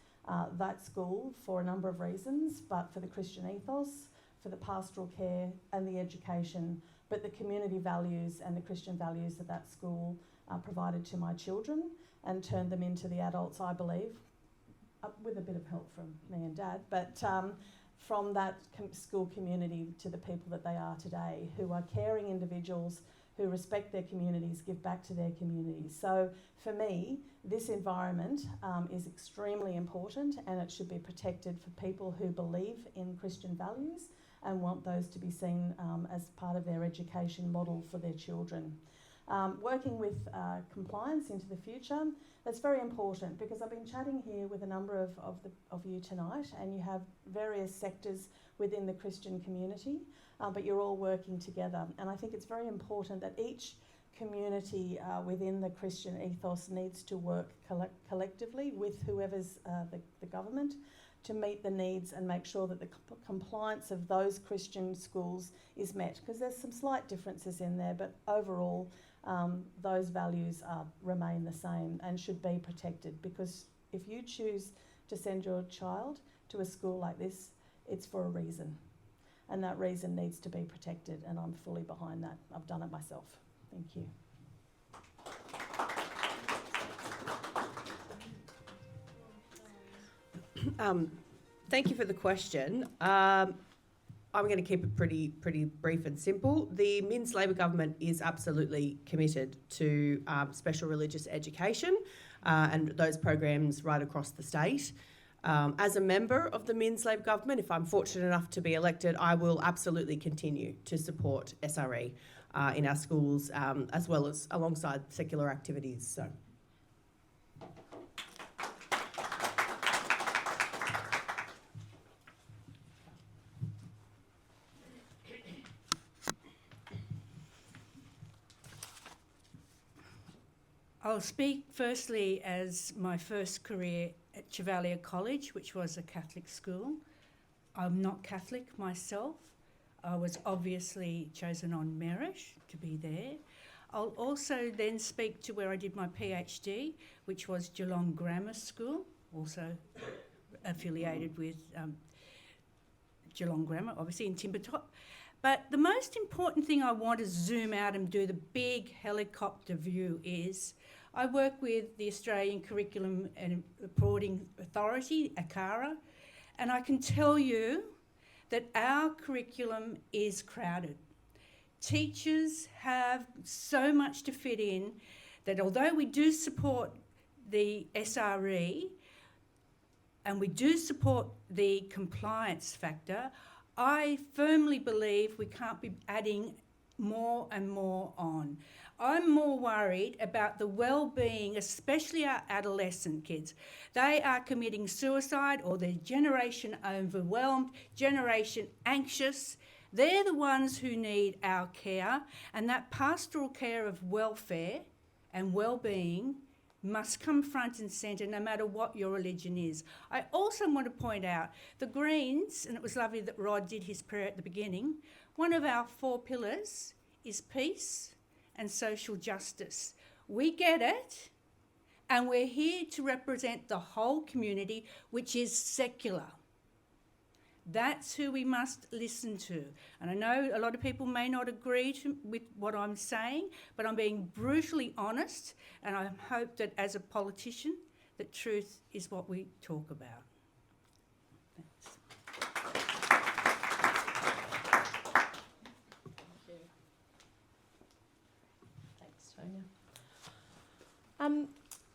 that school for a number of reasons, but for the Christian ethos, for the pastoral care and the education, but the community values and the Christian values that that school provided to my children and turned them into the adults, I believe, with a bit of help from me and Dad, but from that school community to the people that they are today, who are caring individuals, who respect their communities, give back to their communities. So for me, this environment is extremely important, and it should be protected for people who believe in Christian values and want those to be seen as part of their education model for their children. Working with compliance into the future, that's very important, because I've been chatting here with a number of you tonight, and you have various sectors within the Christian community, but you're all working together. And I think it's very important that each community within the Christian ethos needs to work collectively with whoever's the government to meet the needs and make sure that the compliance of those Christian schools is met, because there's some slight differences in there, but overall those values remain the same and should be protected, because if you choose to send your child to a school like this, it's for a reason. And that reason needs to be protected, and I'm fully behind that. I've done it myself. Thank you. Thank you for the question. I'm going to keep it pretty brief and simple. The Minns Labor government is absolutely committed to special religious education and those programs right across the state. As a member of the Minns Labor government, if I'm fortunate enough to be elected, I will absolutely continue to support SRE in our schools as well as alongside secular activities. So. I'll speak firstly as my first career at Chevalier College, which was a Catholic school. I'm not Catholic myself. I was obviously chosen on merit to be there. I'll also then speak to where I did my PhD, which was Geelong Grammar School, also affiliated with Geelong Grammar, obviously in Timbertop. But the most important thing I want to zoom out and do the big helicopter view is I work with the Australian Curriculum and Reporting Authority, ACARA, and I can tell you that our curriculum is crowded. Teachers have so much to fit in that although we do support the SRE and we do support the compliance factor, I firmly believe we can't be adding more and more on. I'm more worried about the well-being, especially our adolescent kids. They are committing suicide or they're generation overwhelmed, generation anxious. They're the ones who need our care, and that pastoral care of welfare and well-being must come front and centre no matter what your religion is. I also want to point out the Greens, and it was lovely that Rod did his prayer at the beginning, one of our 4 pillars is peace and social justice. We get it, and we're here to represent the whole community, which is secular. That's who we must listen to. And I know a lot of people may not agree with what I'm saying, but I'm being brutally honest, and I hope that as a politician, that truth is what we talk about. Thanks. Thanks, Tonya.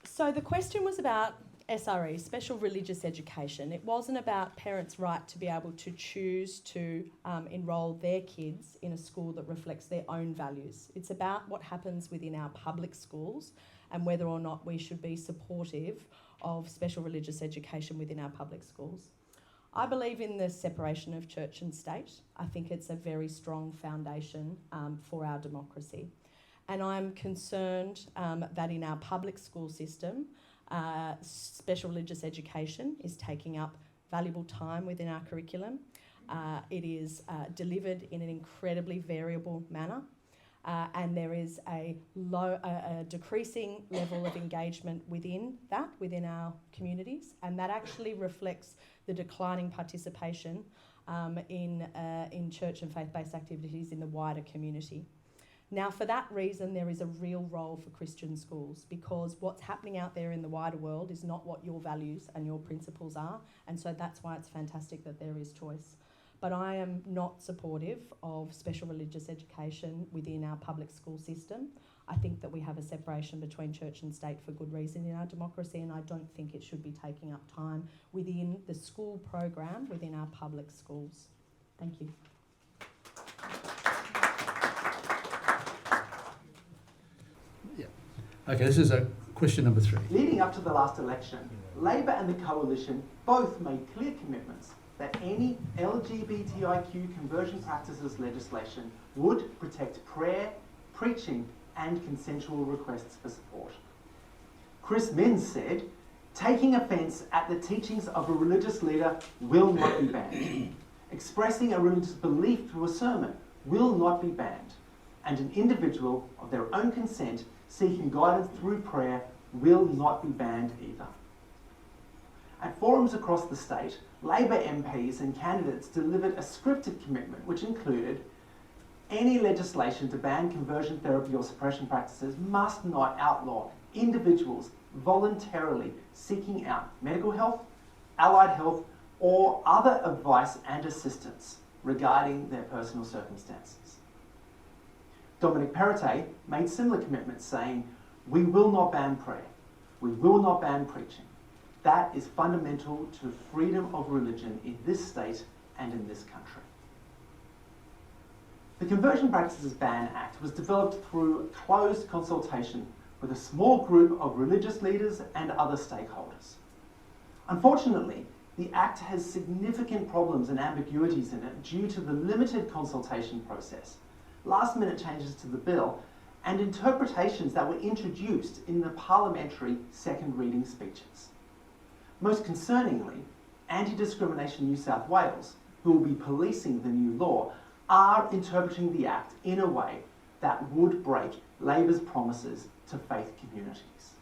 So the question was about SRE, special religious education. It wasn't about parents' right to be able to choose to enrol their kids in a school that reflects their own values. It's about what happens within our public schools and whether or not we should be supportive of special religious education within our public schools. I believe in the separation of church and state. I think it's a very strong foundation for our democracy. And I'm concerned that in our public school system, special religious education is taking up valuable time within our curriculum. It is delivered in an incredibly variable manner, and there is a decreasing level of engagement within our communities, and that actually reflects the declining participation in church and faith-based activities in the wider community. Now, for that reason, there is a real role for Christian schools, because what's happening out there in the wider world is not what your values and your principles are, and so that's why it's fantastic that there is choice. But I am not supportive of special religious education within our public school system. I think that we have a separation between church and state for good reason in our democracy, and I don't think it should be taking up time within the school program within our public schools. Thank you. Okay, this is question number 3. Leading up to the last election, Labor and the Coalition both made clear commitments that any LGBTIQ conversion practices legislation would protect prayer, preaching, and consensual requests for support. Chris Minns said, "Taking offence at the teachings of a religious leader will not be banned. Expressing a religious belief through a sermon will not be banned. And an individual of their own consent seeking guidance through prayer will not be banned either." At forums across the state, Labor MPs and candidates delivered a scripted commitment which included any legislation to ban conversion therapy or suppression practices must not outlaw individuals voluntarily seeking out medical health, allied health, or other advice and assistance regarding their personal circumstances. Dominic Perrottet made similar commitments saying, "We will not ban prayer. We will not ban preaching. That is fundamental to freedom of religion in this state and in this country." The Conversion Practices Ban Act was developed through closed consultation with a small group of religious leaders and other stakeholders. Unfortunately, the Act has significant problems and ambiguities in it due to the limited consultation process, last-minute changes to the bill, and interpretations that were introduced in the parliamentary second reading speeches. Most concerningly, Anti-Discrimination New South Wales, who will be policing the new law, are interpreting the Act in a way that would break Labor's promises to faith communities.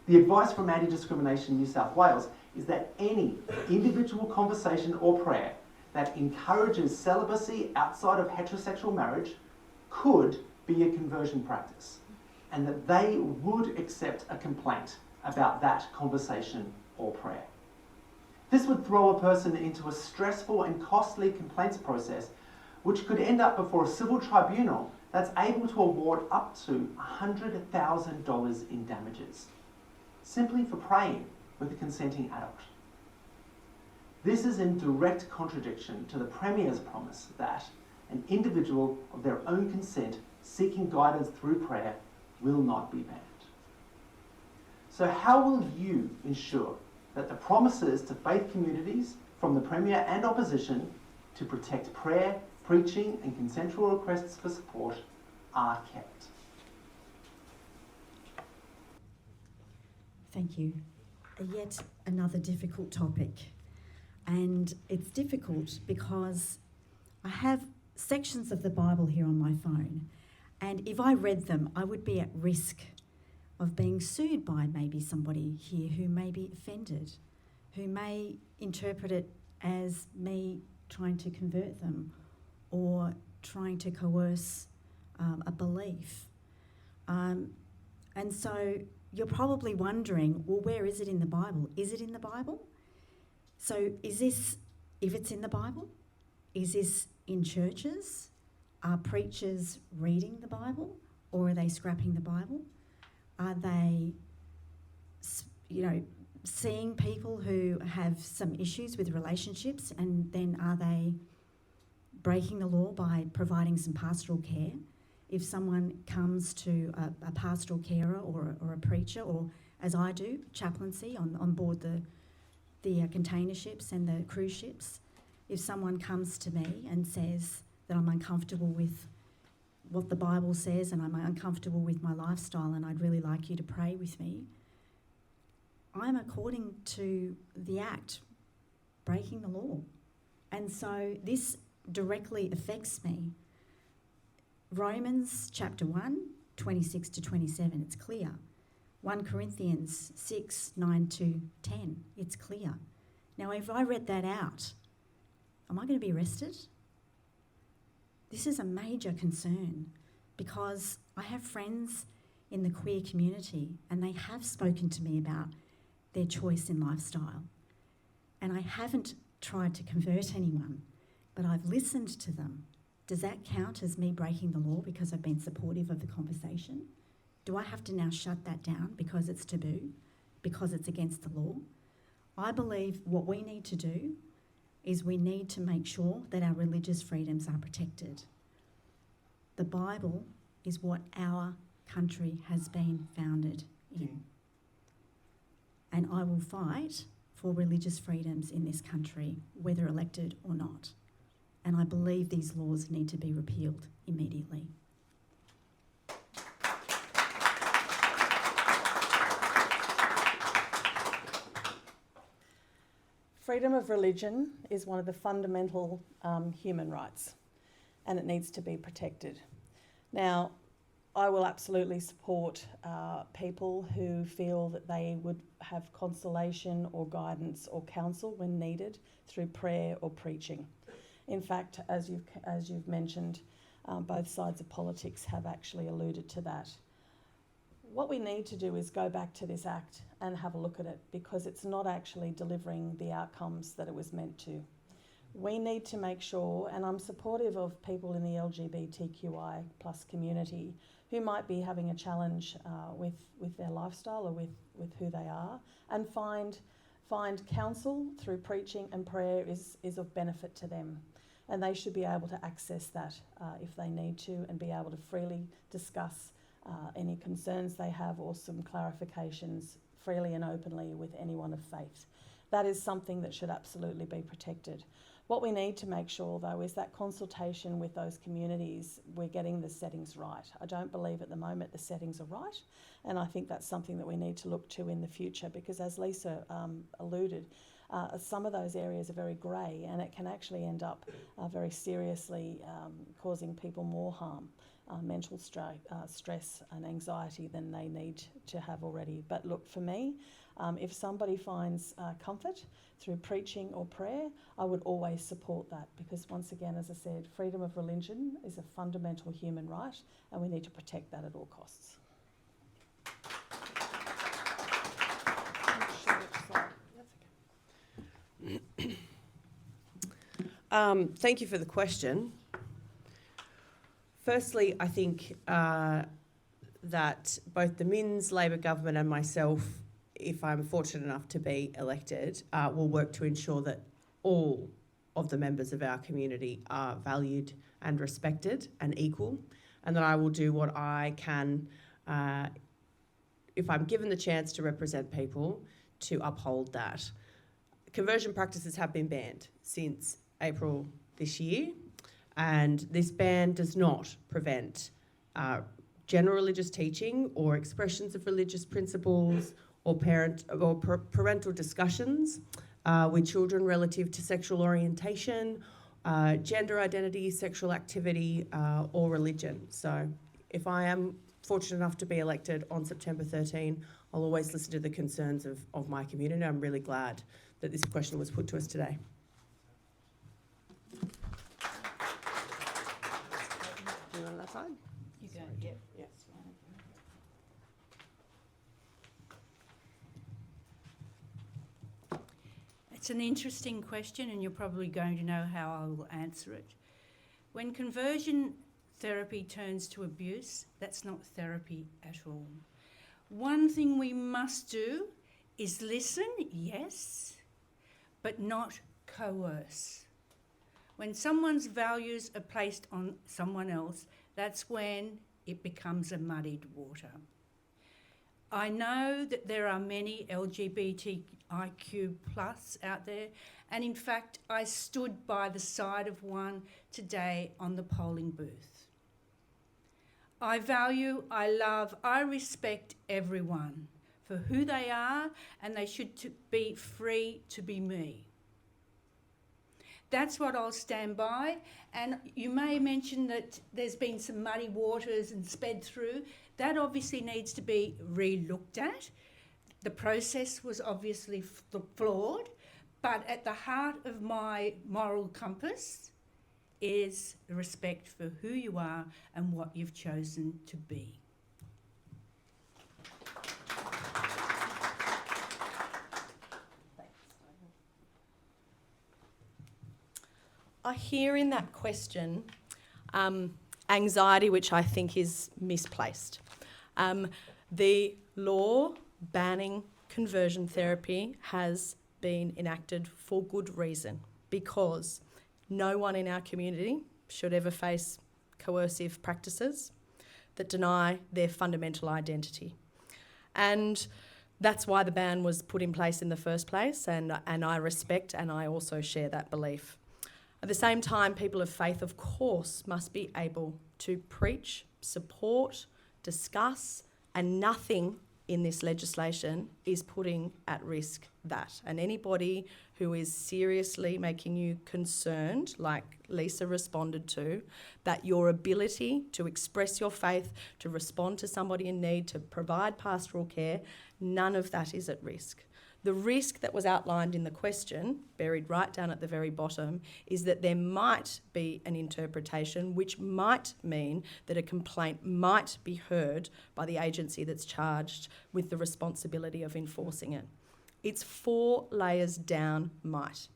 The advice from Anti-Discrimination New South Wales is that any individual conversation or prayer that encourages celibacy outside of heterosexual marriage could be a conversion practice, and that they would accept a complaint about that conversation or prayer. This would throw a person into a stressful and costly complaints process which could end up before a civil tribunal that's able to award up to $100,000 in damages, simply for praying with a consenting adult. This is in direct contradiction to the Premier's promise that an individual of their own consent seeking guidance through prayer will not be banned. So how will you ensure that the promises to faith communities from the Premier and opposition to protect prayer, preaching and consensual requests for support are kept? Thank you. Yet another difficult topic. And it's difficult because I have sections of the Bible here on my phone, and if I read them, I would be at risk of being sued by maybe somebody here who may be offended, who may interpret it as me trying to convert them or trying to coerce a belief. And so you're probably wondering, well, where is it in the Bible? Is it in the Bible? So is this, if it's in the Bible, is this in churches? Are preachers reading the Bible, or are they scrapping the Bible? Are they, seeing people who have some issues with relationships, and then are they breaking the law by providing some pastoral care? If someone comes to a pastoral carer or a preacher, or as I do, chaplaincy on board the container ships and the cruise ships, if someone comes to me and says that I'm uncomfortable with what the Bible says and I'm uncomfortable with my lifestyle and I'd really like you to pray with me, I'm, according to the Act, breaking the law. And so this directly affects me. Romans chapter 1, 26 to 27, it's clear. 1 Corinthians 6, 9 to 10, it's clear. Now, if I read that out, am I going to be arrested? This is a major concern because I have friends in the queer community and they have spoken to me about their choice in lifestyle. And I haven't tried to convert anyone, but I've listened to them. Does that count as me breaking the law because I've been supportive of the conversation? Do I have to now shut that down because it's taboo, because it's against the law? I believe what we need to do is we need to make sure that our religious freedoms are protected. The Bible is what our country has been founded in. And I will fight for religious freedoms in this country, whether elected or not. And I believe these laws need to be repealed immediately. Freedom of religion is one of the fundamental human rights, and it needs to be protected. Now, I will absolutely support people who feel that they would have consolation or guidance or counsel when needed through prayer or preaching. In fact, as you've mentioned, both sides of politics have actually alluded to that. What we need to do is go back to this Act and have a look at it, because it's not actually delivering the outcomes that it was meant to. We need to make sure, and I'm supportive of people in the LGBTQI plus community who might be having a challenge with their lifestyle or with who they are, and find counsel through preaching and prayer is of benefit to them. And they should be able to access that if they need to, and be able to freely discuss any concerns they have or some clarifications freely and openly with anyone of faith. That is something that should absolutely be protected. What we need to make sure, though, is that consultation with those communities, we're getting the settings right. I don't believe at the moment the settings are right, and I think that's something that we need to look to in the future, because as Lisa alluded, some of those areas are very grey, and it can actually end up very seriously causing people more harm, mental stress and anxiety than they need to have already. But look, for me, if somebody finds comfort through preaching or prayer, I would always support that, because once again, as I said, freedom of religion is a fundamental human right, and we need to protect that at all costs. Thank you for the question. Firstly, I think that both the Minns Labor government and myself, if I'm fortunate enough to be elected, will work to ensure that all of the members of our community are valued and respected and equal, and that I will do what I can, if I'm given the chance to represent people, to uphold that. Conversion practices have been banned since April this year, and this ban does not prevent general religious teaching or expressions of religious principles or parental discussions with children relative to sexual orientation, gender identity, sexual activity, or religion. So if I am fortunate enough to be elected on September 13, I'll always listen to the concerns of my community. I'm really glad that this question was put to us today. You on that side? You go, yep. Yes. It's an interesting question, and you're probably going to know how I will answer it. When conversion therapy turns to abuse, that's not therapy at all. One thing we must do is listen, yes, but not coerce. When someone's values are placed on someone else, that's when it becomes a muddied water. I know that there are many LGBTIQ plus out there, and in fact, I stood by the side of one today on the polling booth. I value, I love, I respect everyone for who they are, and they should be free to be me. That's what I'll stand by. And you may mention that there's been some muddy waters and sped through. That obviously needs to be re-looked at. The process was obviously flawed, but at the heart of my moral compass is respect for who you are and what you've chosen to be. I hear in that question anxiety, which I think is misplaced. The law banning conversion therapy has been enacted for good reason, because no one in our community should ever face coercive practices that deny their fundamental identity. And that's why the ban was put in place in the first place, and I respect and I also share that belief. At the same time, people of faith, of course, must be able to preach, support, discuss, and nothing in this legislation is putting at risk that. And anybody who is seriously making you concerned, like Lisa responded to, that your ability to express your faith, to respond to somebody in need, to provide pastoral care, none of that is at risk. The risk that was outlined in the question, buried right down at the very bottom, is that there might be an interpretation which might mean that a complaint might be heard by the agency that's charged with the responsibility of enforcing it. It's 4 layers down might.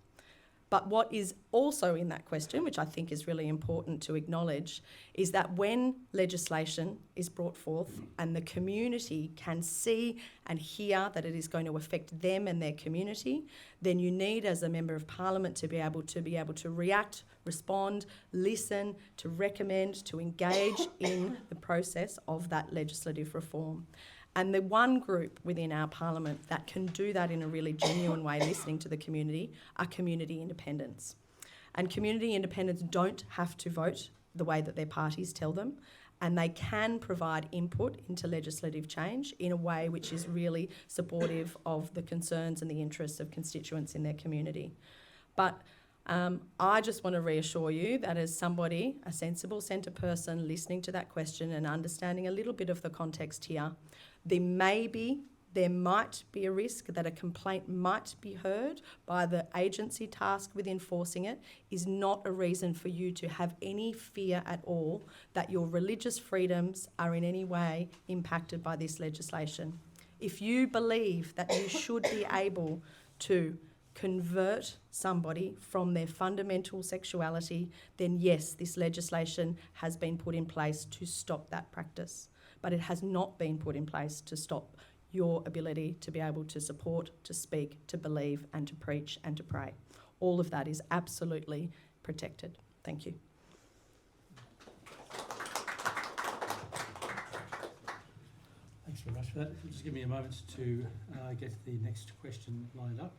But what is also in that question, which I think is really important to acknowledge, is that when legislation is brought forth and the community can see and hear that it is going to affect them and their community, then you need, as a Member of Parliament, to be able to react, respond, listen, to recommend, to engage in the process of that legislative reform. And the one group within our Parliament that can do that in a really genuine way, listening to the community, are community independents. And community independents don't have to vote the way that their parties tell them, and they can provide input into legislative change in a way which is really supportive of the concerns and the interests of constituents in their community. But I just want to reassure you that as somebody, a sensible centre person, listening to that question and understanding a little bit of the context here, there might be a risk that a complaint might be heard by the agency tasked with enforcing it is not a reason for you to have any fear at all that your religious freedoms are in any way impacted by this legislation. If you believe that you should be able to convert somebody from their fundamental sexuality, then yes, this legislation has been put in place to stop that practice. But it has not been put in place to stop your ability to be able to support, to speak, to believe and to preach and to pray. All of that is absolutely protected. Thank you. Thanks very much for that. Just give me a moment to get the next question lined up.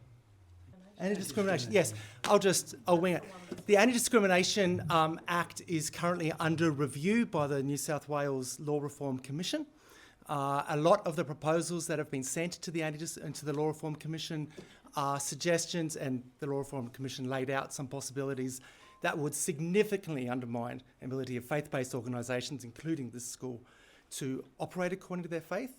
Anti-discrimination, yes. I'll wing it. The Anti-Discrimination Act is currently under review by the New South Wales Law Reform Commission. A lot of the proposals that have been sent to the Law Reform Commission are suggestions, and the Law Reform Commission laid out some possibilities that would significantly undermine the ability of faith-based organisations, including this school, to operate according to their faith.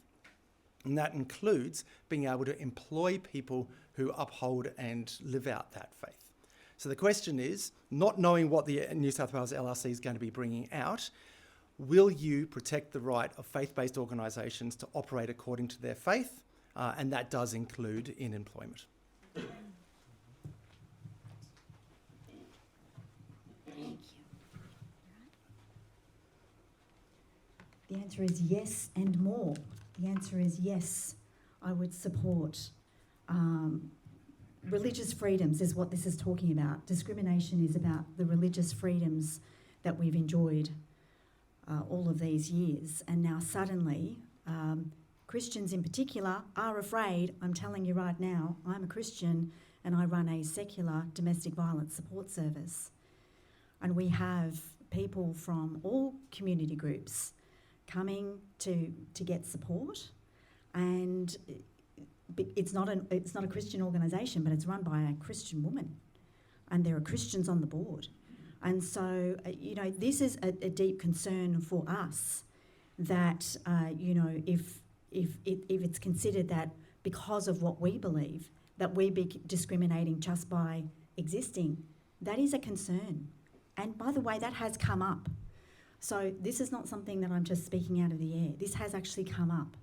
And that includes being able to employ people who uphold and live out that faith. So the question is, not knowing what the New South Wales LRC is going to be bringing out, will you protect the right of faith-based organisations to operate according to their faith? And that does include in employment. Thank you. The answer is yes and more. The answer is yes, I would support. Religious freedoms is what this is talking about. Discrimination is about the religious freedoms that we've enjoyed all of these years. And now suddenly, Christians in particular are afraid. I'm telling you right now, I'm a Christian and I run a secular domestic violence support service. And we have people from all community groups coming to get support. And it's not a Christian organisation, but it's run by a Christian woman, and there are Christians on the board. And so, this is a deep concern for us that, if it's considered that because of what we believe, that we be discriminating just by existing, that is a concern. And by the way, that has come up. So this is not something that I'm just speaking out of the air. This has actually come up.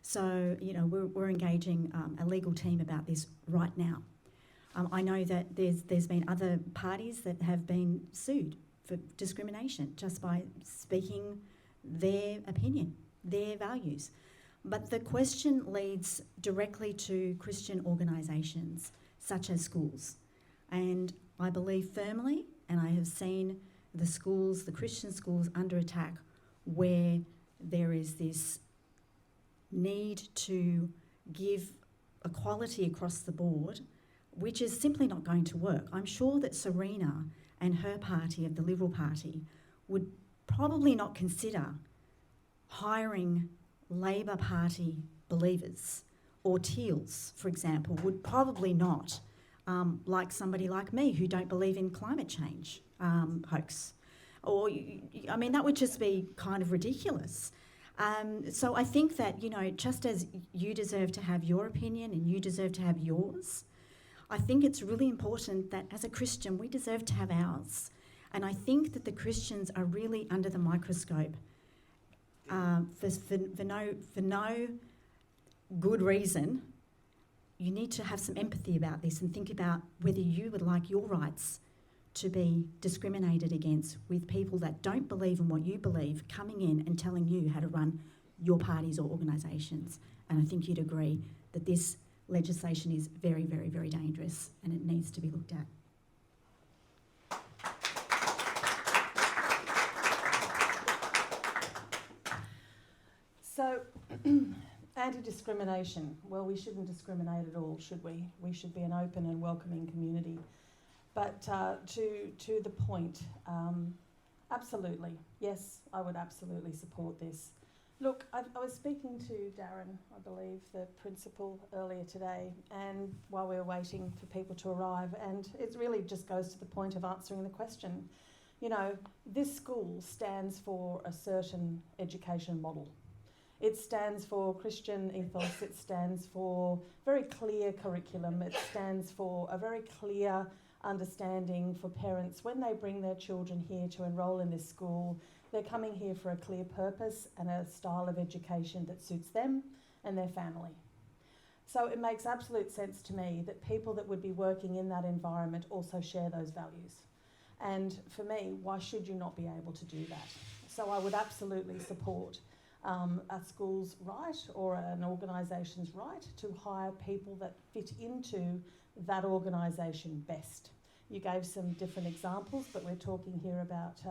So, we're engaging a legal team about this right now. I know that there's been other parties that have been sued for discrimination just by speaking their opinion, their values. But the question leads directly to Christian organisations such as schools. And I believe firmly, and I have seen the schools, the Christian schools, under attack where there is this need to give equality across the board, which is simply not going to work. I'm sure that Serena and her party of the Liberal Party would probably not consider hiring Labor Party believers, or teals, for example, would probably not like somebody like me who don't believe in climate change hoax. Or, I mean, that would just be kind of ridiculous. So I think that, you know, just as you deserve to have your opinion and you deserve to have yours, I think it's really important that as a Christian we deserve to have ours. And I think that the Christians are really under the microscope for no good reason. You need to have some empathy about this and think about whether you would like your rights to be discriminated against with people that don't believe in what you believe coming in and telling you how to run your parties or organisations. And I think you'd agree that this legislation is very, very, very dangerous and it needs to be looked at. So, anti-discrimination. Well, we shouldn't discriminate at all, should we? We should be an open and welcoming community. But to the point, absolutely, yes, I would absolutely support this. Look, I was speaking to Darren, I believe, the principal, earlier today, and while we were waiting for people to arrive, and it really just goes to the point of answering the question. You know, this school stands for a certain education model. It stands for Christian ethos, it stands for very clear curriculum, it stands for a very clear understanding for parents when they bring their children here to enrol in this school. They're coming here for a clear purpose and a style of education that suits them and their family. So it makes absolute sense to me that people that would be working in that environment also share those values. And for me, why should you not be able to do that? So I would absolutely support a school's right or an organisation's right to hire people that fit into that organisation best. You gave some different examples, but we're talking here about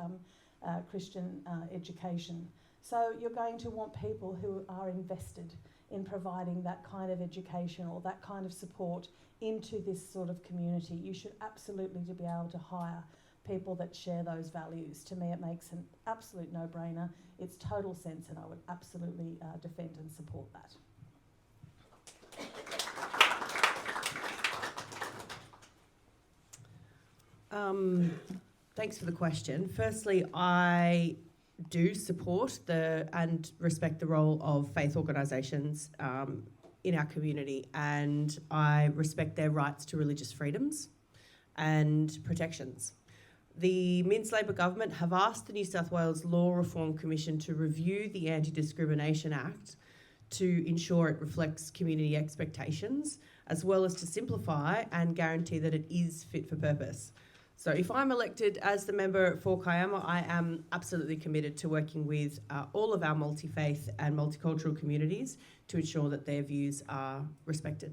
Christian education. So you're going to want people who are invested in providing that kind of education or that kind of support into this sort of community. You should absolutely be able to hire people that share those values. To me, it makes an absolute no-brainer. It's total sense, and I would absolutely defend and support that. Thanks for the question. Firstly, I do support and respect the role of faith organisations in our community, and I respect their rights to religious freedoms and protections. The Minns Labor government have asked the New South Wales Law Reform Commission to review the Anti-Discrimination Act to ensure it reflects community expectations, as well as to simplify and guarantee that it is fit for purpose. So if I'm elected as the member for Kiama, I am absolutely committed to working with all of our multi-faith and multicultural communities to ensure that their views are respected.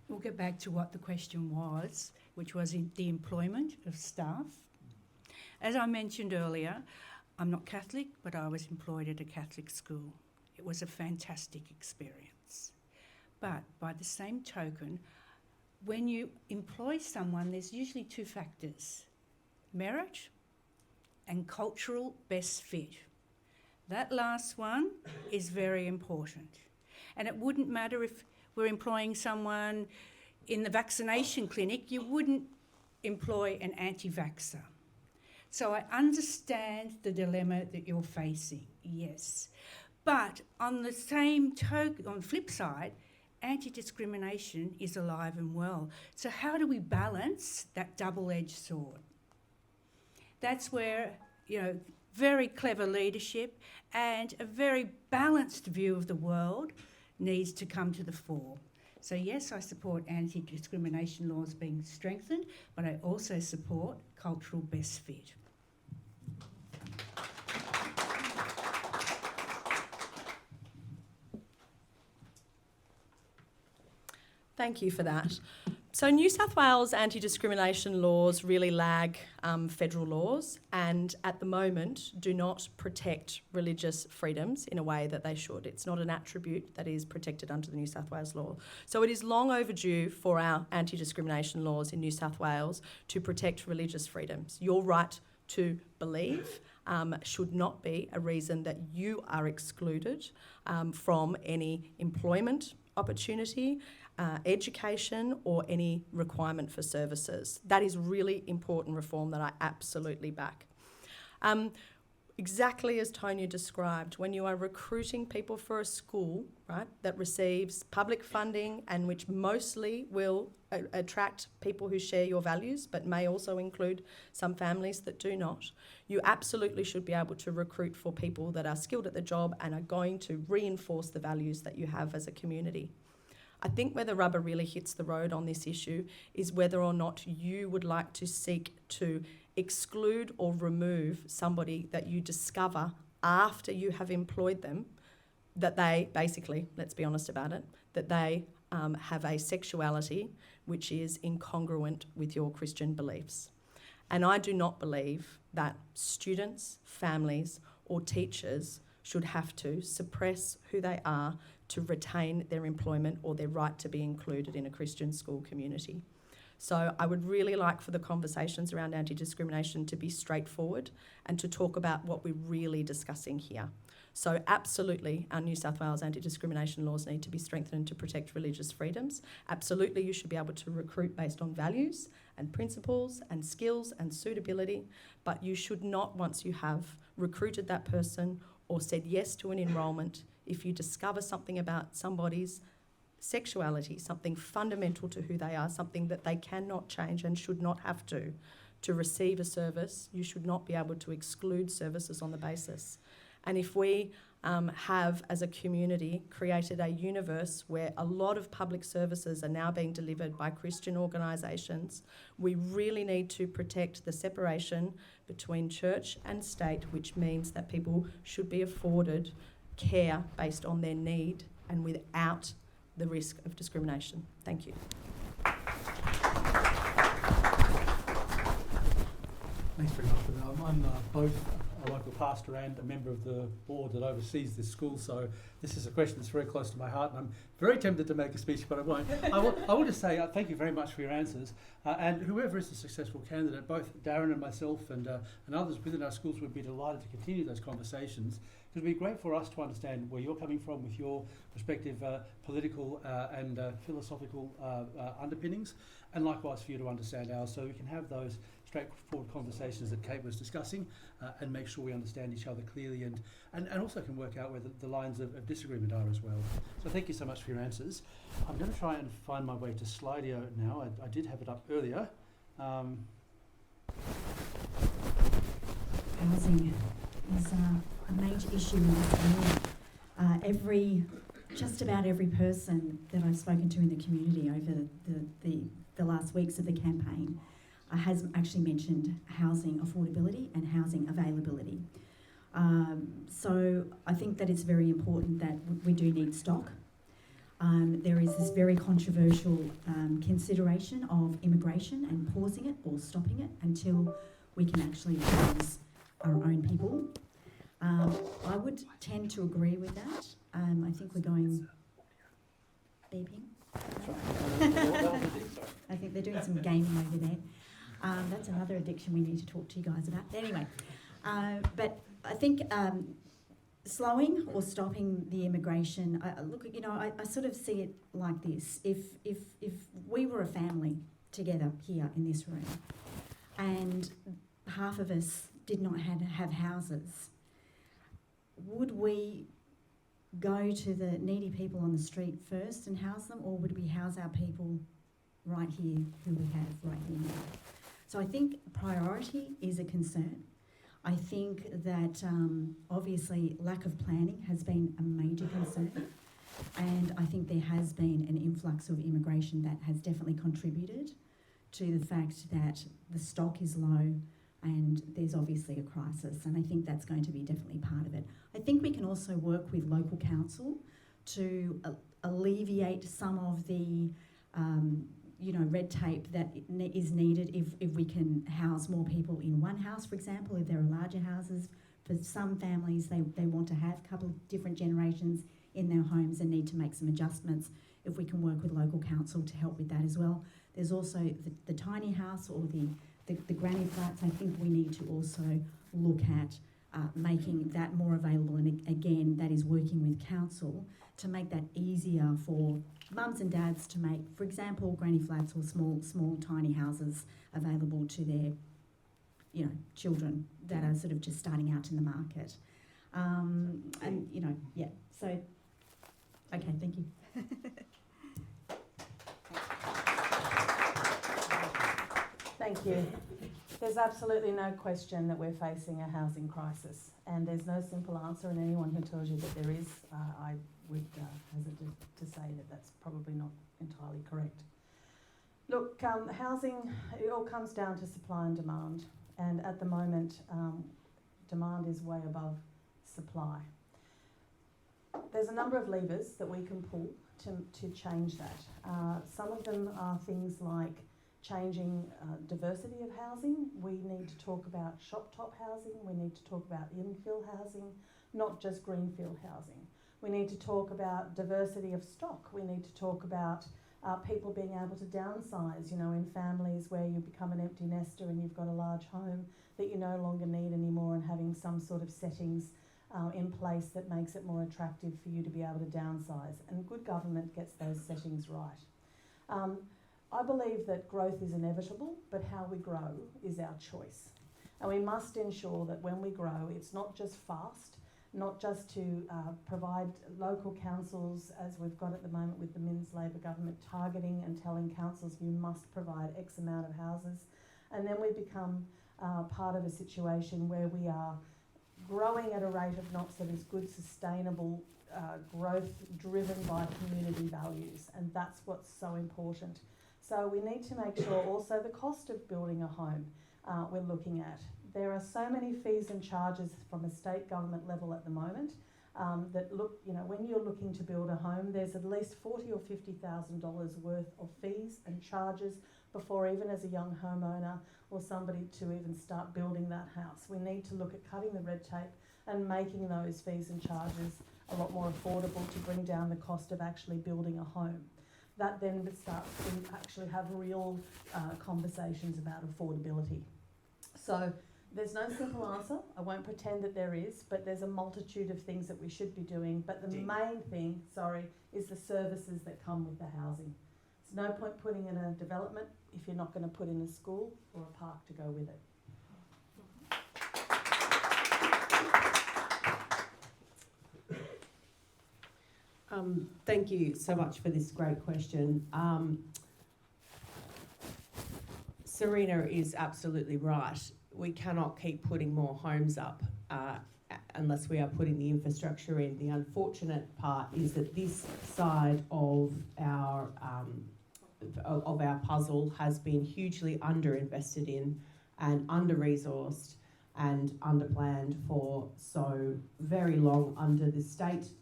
We'll get back to what the question was, which was in the employment of staff. As I mentioned earlier, I'm not Catholic, but I was employed at a Catholic school. It was a fantastic experience. But by the same token, when you employ someone, there's usually two factors: merit and cultural best fit. That last one is very important. And it wouldn't matter if we're employing someone in the vaccination clinic, you wouldn't employ an anti-vaxxer. So I understand the dilemma that you're facing, yes. But on the same token, on the flip side, anti-discrimination is alive and well. So how do we balance that double-edged sword? That's where, you know, very clever leadership and a very balanced view of the world needs to come to the fore. So yes, I support anti-discrimination laws being strengthened, but I also support cultural best fit. Thank you for that. So New South Wales anti-discrimination laws really lag federal laws, and at the moment do not protect religious freedoms in a way that they should. It's not an attribute that is protected under the New South Wales law. So it is long overdue for our anti-discrimination laws in New South Wales to protect religious freedoms. Your right to believe should not be a reason that you are excluded from any employment opportunity, education, or any requirement for services. That is really important reform that I absolutely back. Exactly as Tonya described, when you are recruiting people for a school, right, that receives public funding and which mostly will attract people who share your values, but may also include some families that do not, you absolutely should be able to recruit for people that are skilled at the job and are going to reinforce the values that you have as a community. I think where the rubber really hits the road on this issue is whether or not you would like to seek to exclude or remove somebody that you discover after you have employed them, that they basically, let's be honest about it, that they have a sexuality which is incongruent with your Christian beliefs. And I do not believe that students, families, or teachers should have to suppress who they are to retain their employment or their right to be included in a Christian school community. So I would really like for the conversations around anti-discrimination to be straightforward and to talk about what we're really discussing here. So absolutely, our New South Wales anti-discrimination laws need to be strengthened to protect religious freedoms. Absolutely, you should be able to recruit based on values and principles and skills and suitability, but you should not, once you have recruited that person or said yes to an enrolment, if you discover something about somebody's sexuality, something fundamental to who they are, something that they cannot change and should not have to receive a service, you should not be able to exclude services on the basis. And if we have, as a community, created a universe where a lot of public services are now being delivered by Christian organisations, we really need to protect the separation between church and state, which means that people should be afforded care based on their need and without the risk of discrimination. Thank you. Thanks very much for that. I'm both a local pastor and a member of the board that oversees this school, so this is a question that's very close to my heart, and I'm very tempted to make a speech, but I won't. I will just say thank you very much for your answers, and whoever is the successful candidate, both Darren and myself and others within our schools would be delighted to continue those conversations. It would be great for us to understand where you're coming from with your respective political and philosophical underpinnings, and likewise for you to understand ours, so we can have those straightforward conversations that Kate was discussing and make sure we understand each other clearly and also can work out where the lines of disagreement are as well. So thank you so much for your answers. I'm going to try and find my way to Slido now. I did have it up earlier. Housing is a major issue in this community. Just about every person that I've spoken to in the community over the last weeks of the campaign has actually mentioned housing affordability and housing availability. So I think that it's very important that we do need stock. There is this very controversial consideration of immigration and pausing it or stopping it until we can actually house our own people. I would tend to agree with that. I think we're going beeping. I think they're doing some gaming over there. That's another addiction we need to talk to you guys about. Anyway, but I think slowing or stopping the immigration, I sort of see it like this. If we were a family together here in this room and half of us did not have houses, would we go to the needy people on the street first and house them, or would we house our people right here who we have right here now? So I think priority is a concern. I think that obviously lack of planning has been a major concern, and I think there has been an influx of immigration that has definitely contributed to the fact that the stock is low and there's obviously a crisis, and I think that's going to be definitely part of it. I think we can also work with local council to alleviate some of the red tape that is needed if we can house more people in one house, for example, if there are larger houses. For some families, they want to have a couple of different generations in their homes and need to make some adjustments. If we can work with local council to help with that as well. There's also the tiny house or the granny flats. I think we need to also look at making that more available, and again, that is working with council to make that easier for mums and dads to make, for example, granny flats or small tiny houses available to their children that are sort of just starting out in the market. So, okay, thank you. Thank you. There's absolutely no question that we're facing a housing crisis, and there's no simple answer, and anyone who tells you that there is, I would hazard to say that that's probably not entirely correct. Look, housing, it all comes down to supply and demand, and at the moment, demand is way above supply. There's a number of levers that we can pull to change that. Some of them are things like changing diversity of housing. We need to talk about shop-top housing. We need to talk about infill housing, not just greenfield housing. We need to talk about diversity of stock. We need to talk about people being able to downsize, in families where you become an empty nester and you've got a large home that you no longer need anymore, and having some sort of settings in place that makes it more attractive for you to be able to downsize. And good government gets those settings right. I believe that growth is inevitable, but how we grow is our choice. And we must ensure that when we grow, it's not just fast, not just to provide local councils, as we've got at the moment with the Minns Labor government, targeting and telling councils you must provide X amount of houses. And then we become part of a situation where we are growing at a rate of knots that is good, sustainable growth driven by community values. And that's what's so important. So we need to make sure also the cost of building a home we're looking at. There are so many fees and charges from a state government level at the moment that look, when you're looking to build a home, there's at least $40,000 or $50,000 worth of fees and charges before, even as a young homeowner or somebody, to even start building that house. We need to look at cutting the red tape and making those fees and charges a lot more affordable to bring down the cost of actually building a home. That then starts to actually have real conversations about affordability. So there's no simple answer. I won't pretend that there is, but there's a multitude of things that we should be doing. But the main thing, is the services that come with the housing. There's no point putting in a development if you're not going to put in a school or a park to go with it. Thank you so much for this great question. Serena is absolutely right. We cannot keep putting more homes up unless we are putting the infrastructure in. The unfortunate part is that this side of our puzzle has been hugely underinvested in and under-resourced and underplanned for so very long under the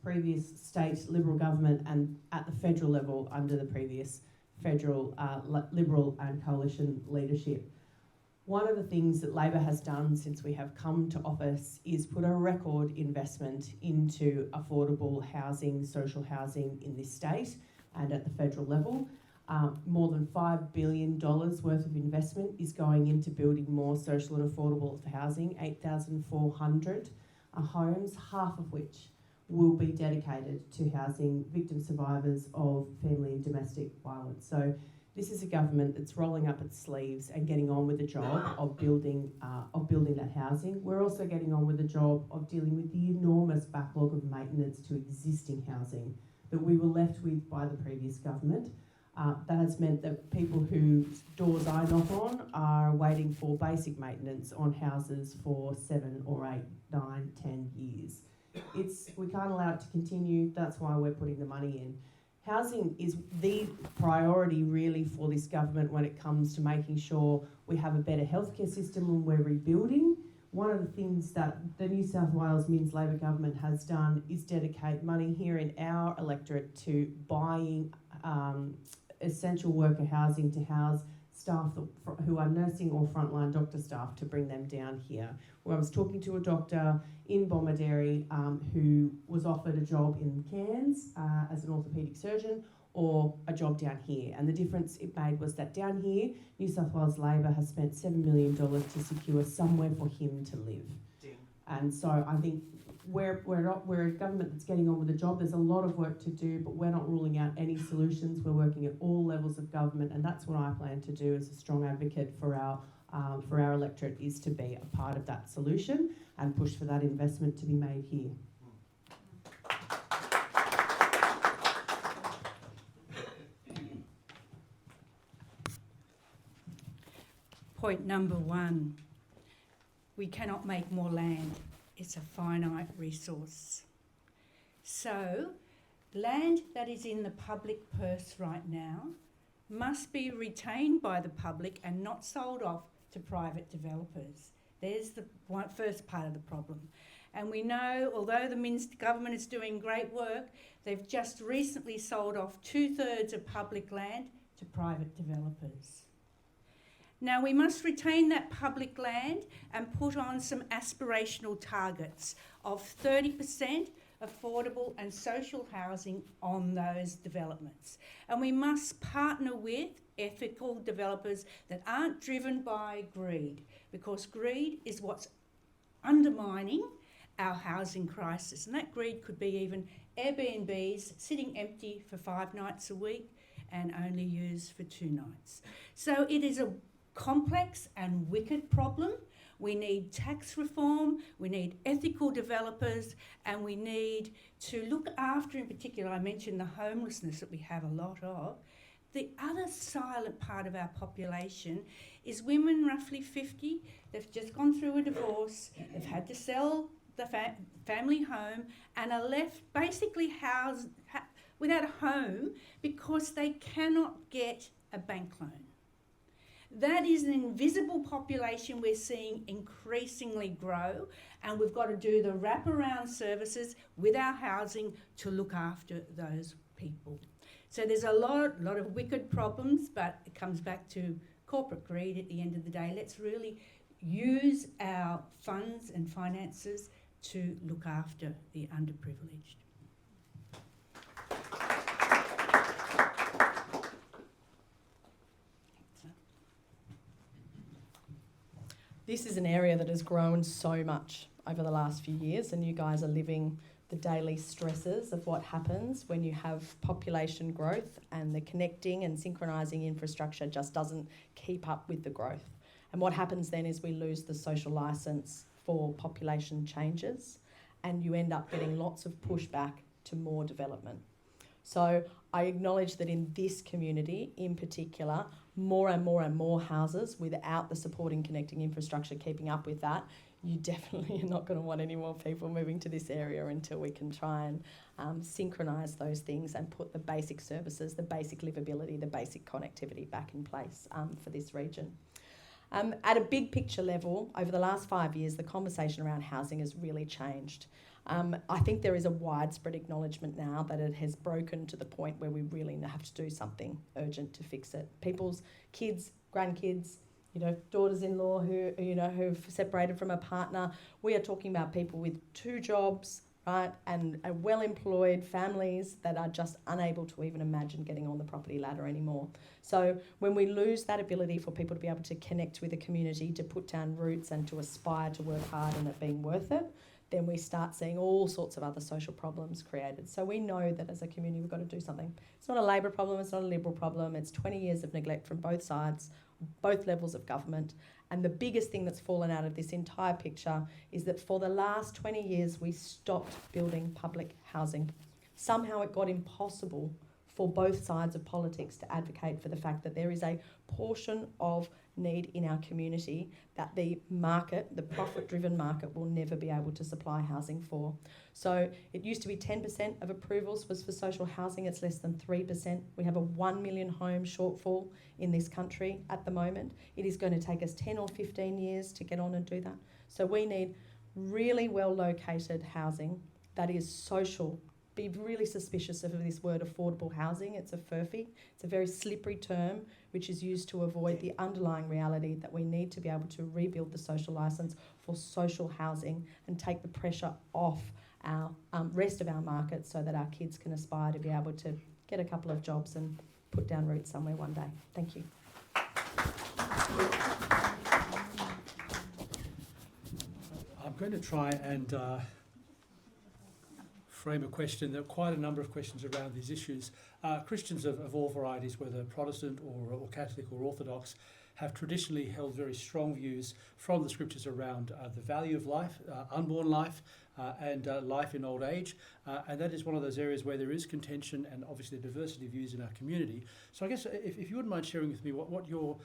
previous state Liberal government, and at the federal level under the previous federal Liberal and coalition leadership. One of the things that Labor has done since we have come to office is put a record investment into affordable housing, social housing in this state and at the federal level. More than $5 billion worth of investment is going into building more social and affordable housing, 8,400 homes, half of which will be dedicated to housing victim survivors of family and domestic violence. So this is a government that's rolling up its sleeves and getting on with the job of building that housing. We're also getting on with the job of dealing with the enormous backlog of maintenance to existing housing that we were left with by the previous government. That has meant that people whose doors I knock on are waiting for basic maintenance on houses for 7 or 8, 9, 10 years. We can't allow it to continue. That's why we're putting the money in. Housing is the priority really for this government when it comes to making sure we have a better healthcare system when we're rebuilding. One of the things that the New South Wales Minns Labor government has done is dedicate money here in our electorate to buying essential worker housing to house staff who are nursing or frontline doctor staff, to bring them down here. Where I was talking to a doctor in Bomaderry who was offered a job in Cairns as an orthopaedic surgeon, or a job down here. And the difference it made was that down here, New South Wales Labor has spent $7 million to secure somewhere for him to live. And so I think we're a government that's getting on with the job. There's a lot of work to do, but we're not ruling out any solutions. We're working at all levels of government, and that's what I plan to do as a strong advocate for our electorate, is to be a part of that solution and push for that investment to be made here. Point number one, we cannot make more land. It's a finite resource. So, land that is in the public purse right now must be retained by the public and not sold off to private developers. There's the first part of the problem. And we know, although the government is doing great work, they've just recently sold off 2/3 of public land to private developers. Now, we must retain that public land and put on some aspirational targets of 30% affordable and social housing on those developments. And we must partner with ethical developers that aren't driven by greed, because greed is what's undermining our housing crisis. And that greed could be even Airbnbs sitting empty for 5 nights a week and only used for 2 nights. So it is a complex and wicked problem. We need tax reform, we need ethical developers, and we need to look after, in particular, I mentioned the homelessness that we have a lot of. The other silent part of our population is women roughly 50, they've just gone through a divorce, they've had to sell the family home and are left basically housed without a home because they cannot get a bank loan. That is an invisible population we're seeing increasingly grow, and we've got to do the wraparound services with our housing to look after those people. So there's a lot of wicked problems, but it comes back to corporate greed at the end of the day. Let's really use our funds and finances to look after the underprivileged. This is an area that has grown so much over the last few years, and you guys are living the daily stresses of what happens when you have population growth and the connecting and synchronising infrastructure just doesn't keep up with the growth. And what happens then is we lose the social licence for population changes, and you end up getting lots of pushback to more development. So I acknowledge that in this community in particular, more and more houses without the supporting connecting infrastructure keeping up with that, you definitely are not going to want any more people moving to this area until we can try and synchronise those things and put the basic services, the basic livability, the basic connectivity back in place for this region. At a big picture level, over the last 5 years, the conversation around housing has really changed. I think there is a widespread acknowledgement now that it has broken to the point where we really have to do something urgent to fix it. People's kids, grandkids, daughters-in-law who've separated from a partner. We are talking about people with 2 jobs, right, and well-employed families that are just unable to even imagine getting on the property ladder anymore. So when we lose that ability for people to be able to connect with a community, to put down roots and to aspire to work hard and it being worth it, then we start seeing all sorts of other social problems created. So we know that as a community we've got to do something. It's not a Labor problem, it's not a Liberal problem, it's 20 years of neglect from both sides, both levels of government. And the biggest thing that's fallen out of this entire picture is that for the last 20 years we stopped building public housing. Somehow it got impossible for both sides of politics to advocate for the fact that there is a portion of need in our community that the market, the profit-driven market, will never be able to supply housing for. So it used to be 10% of approvals was for social housing, it's less than 3%. We have a 1 million home shortfall in this country at the moment. It is going to take us 10 or 15 years to get on and do that. So we need really well-located housing that is social be really suspicious of this word affordable housing. It's a furphy. It's a very slippery term which is used to avoid the underlying reality that we need to be able to rebuild the social licence for social housing and take the pressure off our rest of our market so that our kids can aspire to be able to get a couple of jobs and put down roots somewhere one day. Thank you. I'm going to try and frame a question. There are quite a number of questions around these issues. Christians of all varieties, whether Protestant or Catholic or Orthodox, have traditionally held very strong views from the scriptures around the value of life, unborn life, and life in old age. And that is one of those areas where there is contention and obviously diversity of views in our community. So I guess if you wouldn't mind sharing with me what your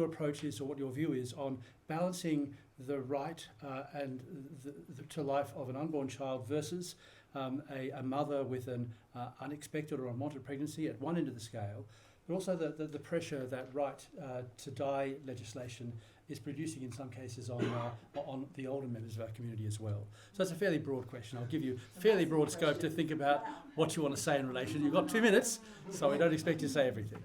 approach is or what your view is on balancing the right and to life of an unborn child versus a mother with an unexpected or unwanted pregnancy at one end of the scale, but also the pressure that right to die legislation is producing in some cases on the older members of our community as well. So it's a fairly broad question. I'll give you fairly broad scope to think about what you want to say in relation. You've got 2 minutes, so we don't expect you to say everything.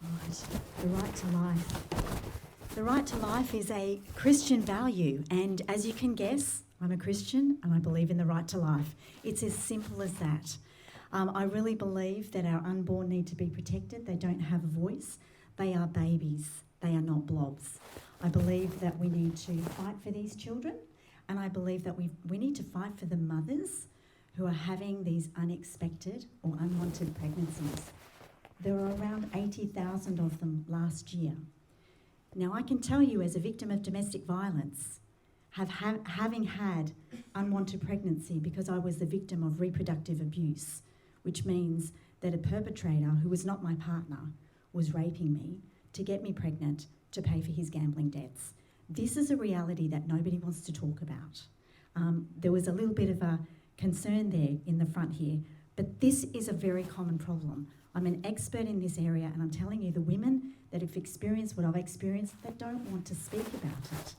Right, the right to life. The right to life is a Christian value, and as you can guess, I'm a Christian and I believe in the right to life. It's as simple as that. I really believe that our unborn need to be protected. They don't have a voice. They are babies. They are not blobs. I believe that we need to fight for these children, and I believe that we need to fight for the mothers who are having these unexpected or unwanted pregnancies. There are around 80,000 of them last year. Now, I can tell you as a victim of domestic violence, having had unwanted pregnancy because I was the victim of reproductive abuse, which means that a perpetrator who was not my partner was raping me to get me pregnant to pay for his gambling debts. This is a reality that nobody wants to talk about. There was a little bit of a concern there in the front here, but this is a very common problem. I'm an expert in this area, and I'm telling you, the women that have experienced what I've experienced, they don't want to speak about it.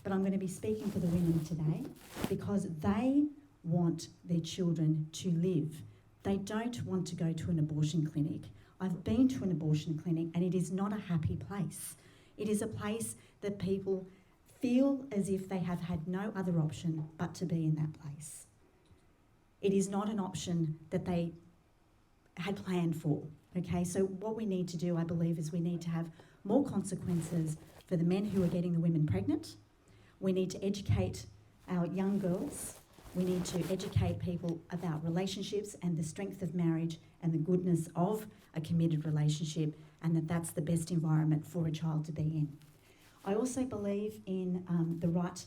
But I'm going to be speaking for the women today because they want their children to live. They don't want to go to an abortion clinic. I've been to an abortion clinic, and it is not a happy place. It is a place that people feel as if they have had no other option but to be in that place. It is not an option that they had planned for, okay? So what we need to do, I believe, is we need to have more consequences for the men who are getting the women pregnant. We need to educate our young girls. We need to educate people about relationships and the strength of marriage and the goodness of a committed relationship, and that that's the best environment for a child to be in. I also believe in the right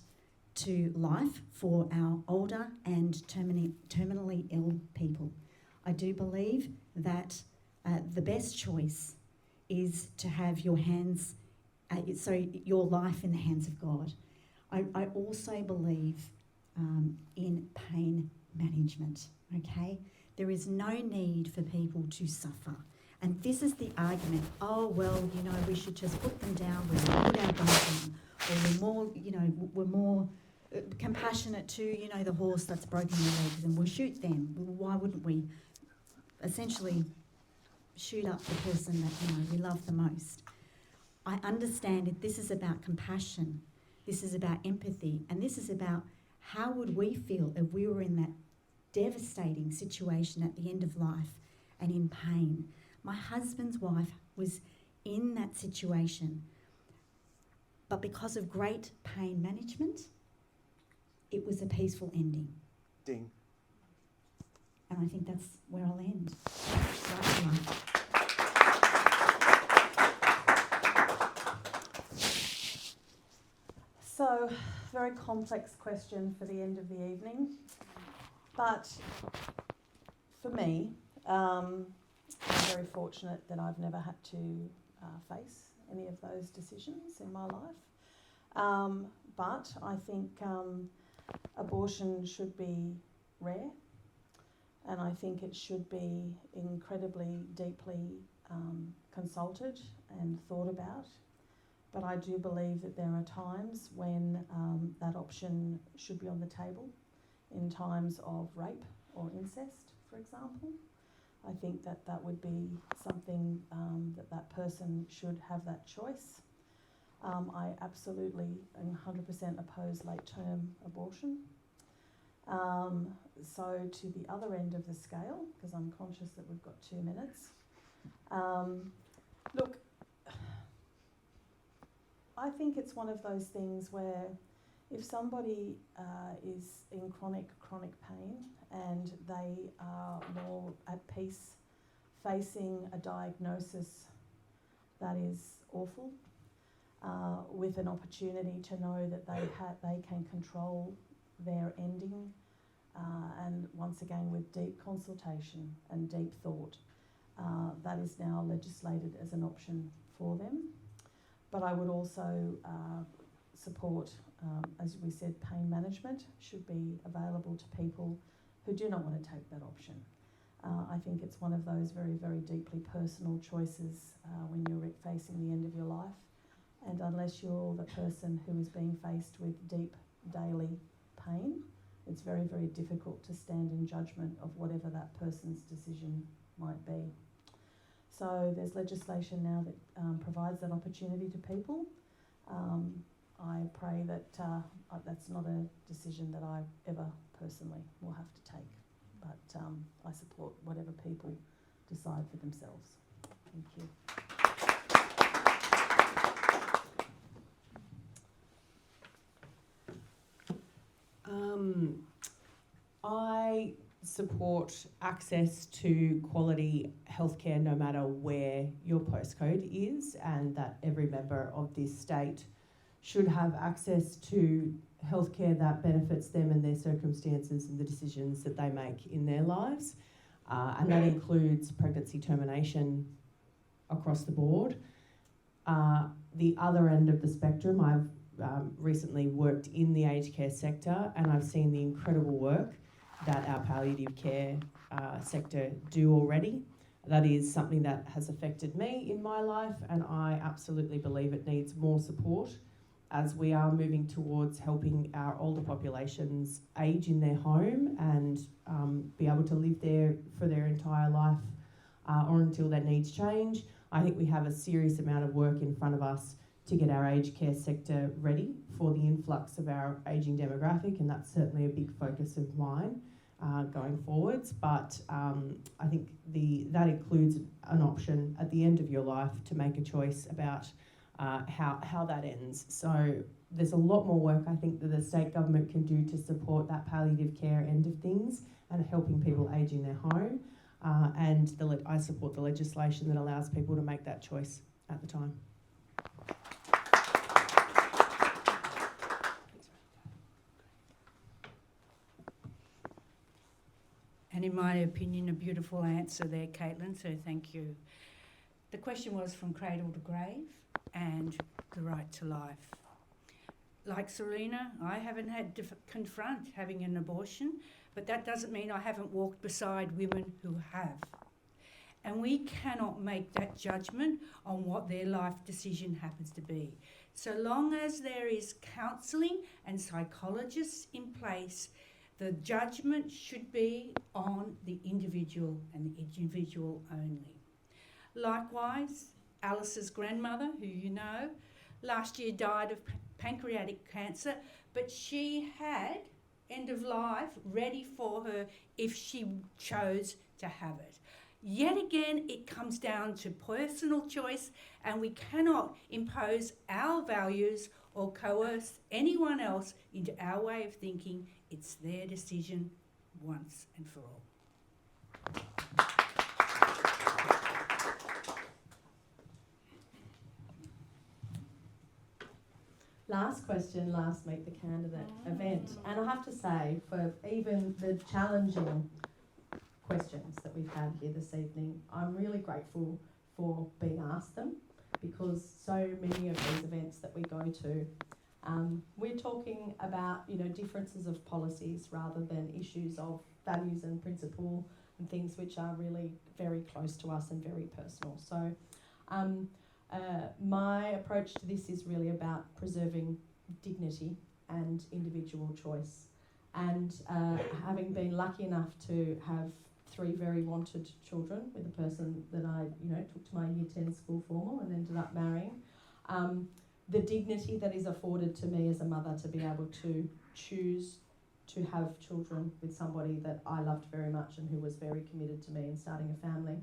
to life for our older and terminally ill people. I do believe that the best choice is to have your life in the hands of God. I also believe in pain management, okay? There is no need for people to suffer. And this is the argument, oh, well, we should just put them down, we'll put our guns on, or we're more compassionate to, the horse that's broken their legs, and we'll shoot them. Why wouldn't we essentially shoot up the person that we love the most? I understand that this is about compassion, this is about empathy, and this is about how would we feel if we were in that devastating situation at the end of life and in pain. My husband's wife was in that situation, but because of great pain management, it was a peaceful ending. Ding. And I think that's where I'll end. Right. So, very complex question for the end of the evening. But for me, I'm very fortunate that I've never had to face any of those decisions in my life. But I think abortion should be rare, and I think it should be incredibly deeply consulted and thought about but I do believe that there are times when that option should be on the table, in times of rape or incest, for example. I think that that would be something that person should have that choice. I absolutely and 100% oppose late-term abortion. So to the other end of the scale, because I'm conscious that we've got 2 minutes. Look, I think it's one of those things where if somebody is in chronic pain and they are more at peace facing a diagnosis that is awful, with an opportunity to know that they can control their ending, and once again with deep consultation and deep thought, that is now legislated as an option for them. But I would also support, as we said, pain management should be available to people who do not want to take that option. I think it's one of those very, very deeply personal choices when you're facing the end of your life. And unless you're the person who is being faced with deep daily pain, it's very, very difficult to stand in judgment of whatever that person's decision might be. So there's legislation now that provides that opportunity to people. I pray that that's not a decision that I ever personally will have to take, but I support whatever people decide for themselves. Thank you. I support access to quality healthcare no matter where your postcode is, and that every member of this state should have access to healthcare that benefits them and their circumstances and the decisions that they make in their lives. And that includes pregnancy termination across the board. The other end of the spectrum, I've recently worked in the aged care sector, and I've seen the incredible work that our palliative care sector do already. That is something that has affected me in my life, and I absolutely believe it needs more support as we are moving towards helping our older populations age in their home and be able to live there for their entire life or until their needs change. I think we have a serious amount of work in front of us to get our aged care sector ready for the influx of our ageing demographic, and that's certainly a big focus of mine going forwards. But I think that includes an option at the end of your life to make a choice about how that ends. So there's a lot more work I think that the state government can do to support that palliative care end of things and helping people age in their home. And I support the legislation that allows people to make that choice at the time. And in my opinion, a beautiful answer there, Caitlin, so thank you. The question was from cradle to grave and the right to life. Like Serena, I haven't had to confront having an abortion, but that doesn't mean I haven't walked beside women who have. And we cannot make that judgment on what their life decision happens to be. So long as there is counselling and psychologists in place, the judgment should be on the individual and the individual only. Likewise, Alice's grandmother, who you know, last year died of pancreatic cancer, but she had end of life ready for her if she chose to have it. Yet again, it comes down to personal choice, and we cannot impose our values or coerce anyone else into our way of thinking. It's their decision once and for all. Last question, last Meet the Candidate event. And I have to say, for even the challenging questions that we've had here this evening, I'm really grateful for being asked them, because so many of these events that we go to, we're talking about, differences of policies rather than issues of values and principle and things which are really very close to us and very personal. So My approach to this is really about preserving dignity and individual choice. And having been lucky enough to have 3 very wanted children with a person that I, took to my Year 10 school formal and ended up marrying, the dignity that is afforded to me as a mother to be able to choose to have children with somebody that I loved very much and who was very committed to me in starting a family.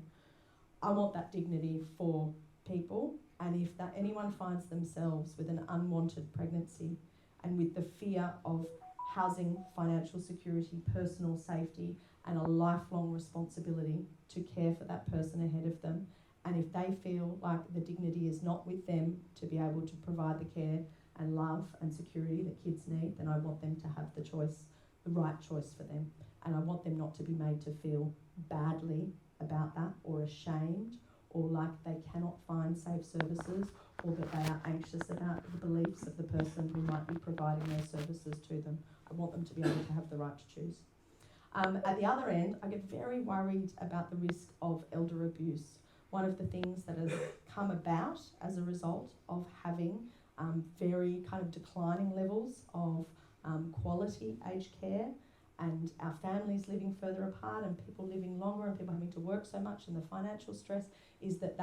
I want that dignity for people, and if that anyone finds themselves with an unwanted pregnancy and with the fear of housing, financial security, personal safety, and a lifelong responsibility to care for that person ahead of them, and if they feel like the dignity is not with them to be able to provide the care and love and security that kids need, then I want them to have the choice, the right choice for them. And I want them not to be made to feel badly about that, or ashamed, or like they cannot find safe services, or that they are anxious about the beliefs of the person who might be providing those services to them. I want them to be able to have the right to choose. At the other end, I get very worried about the risk of elder abuse. One of the things that has come about as a result of having very kind of declining levels of quality aged care, and our families living further apart and people living longer and people having to work so much and the financial stress, is that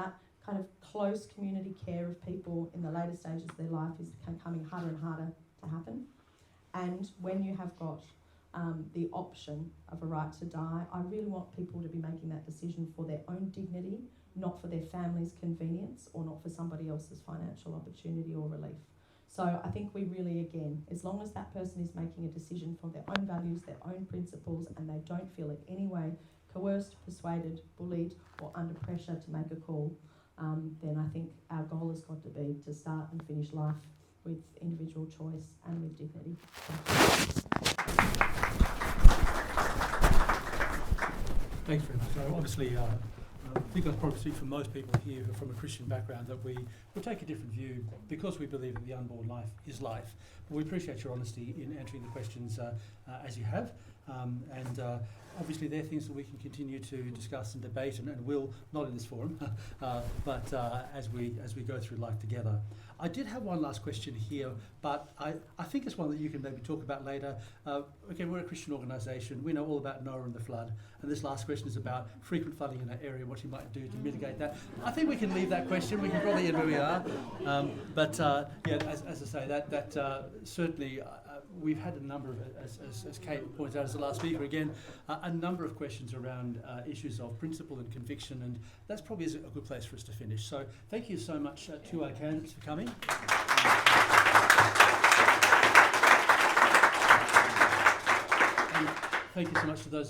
kind of close community care of people in the later stages of their life is becoming harder and harder to happen. And when you have got the option of a right to die, I really want people to be making that decision for their own dignity, not for their family's convenience or not for somebody else's financial opportunity or relief. So I think we really, again, as long as that person is making a decision from their own values, their own principles, and they don't feel in any way coerced, persuaded, bullied, or under pressure to make a call, then I think our goal has got to be to start and finish life with individual choice and with dignity. Thanks very much. So obviously, I think I probably speak for most people here who are from a Christian background that we will take a different view because we believe that the unborn life is life. But we appreciate your honesty in answering the questions as you have. And obviously they're things that we can continue to discuss and debate and will, not in this forum, but as we go through life together. I did have one last question here, but I think it's one that you can maybe talk about later. Again, we're a Christian organisation. We know all about Noah and the flood, and this last question is about frequent flooding in that area, what you might do to mitigate that. I think we can leave that question. We can probably end where we are. Yeah, as I say, that certainly we've had a number of, as Kate pointed out as the last speaker again, a number of questions around issues of principle and conviction, and that's probably a good place for us to finish. So thank you so much to our candidates for coming. And thank you so much to those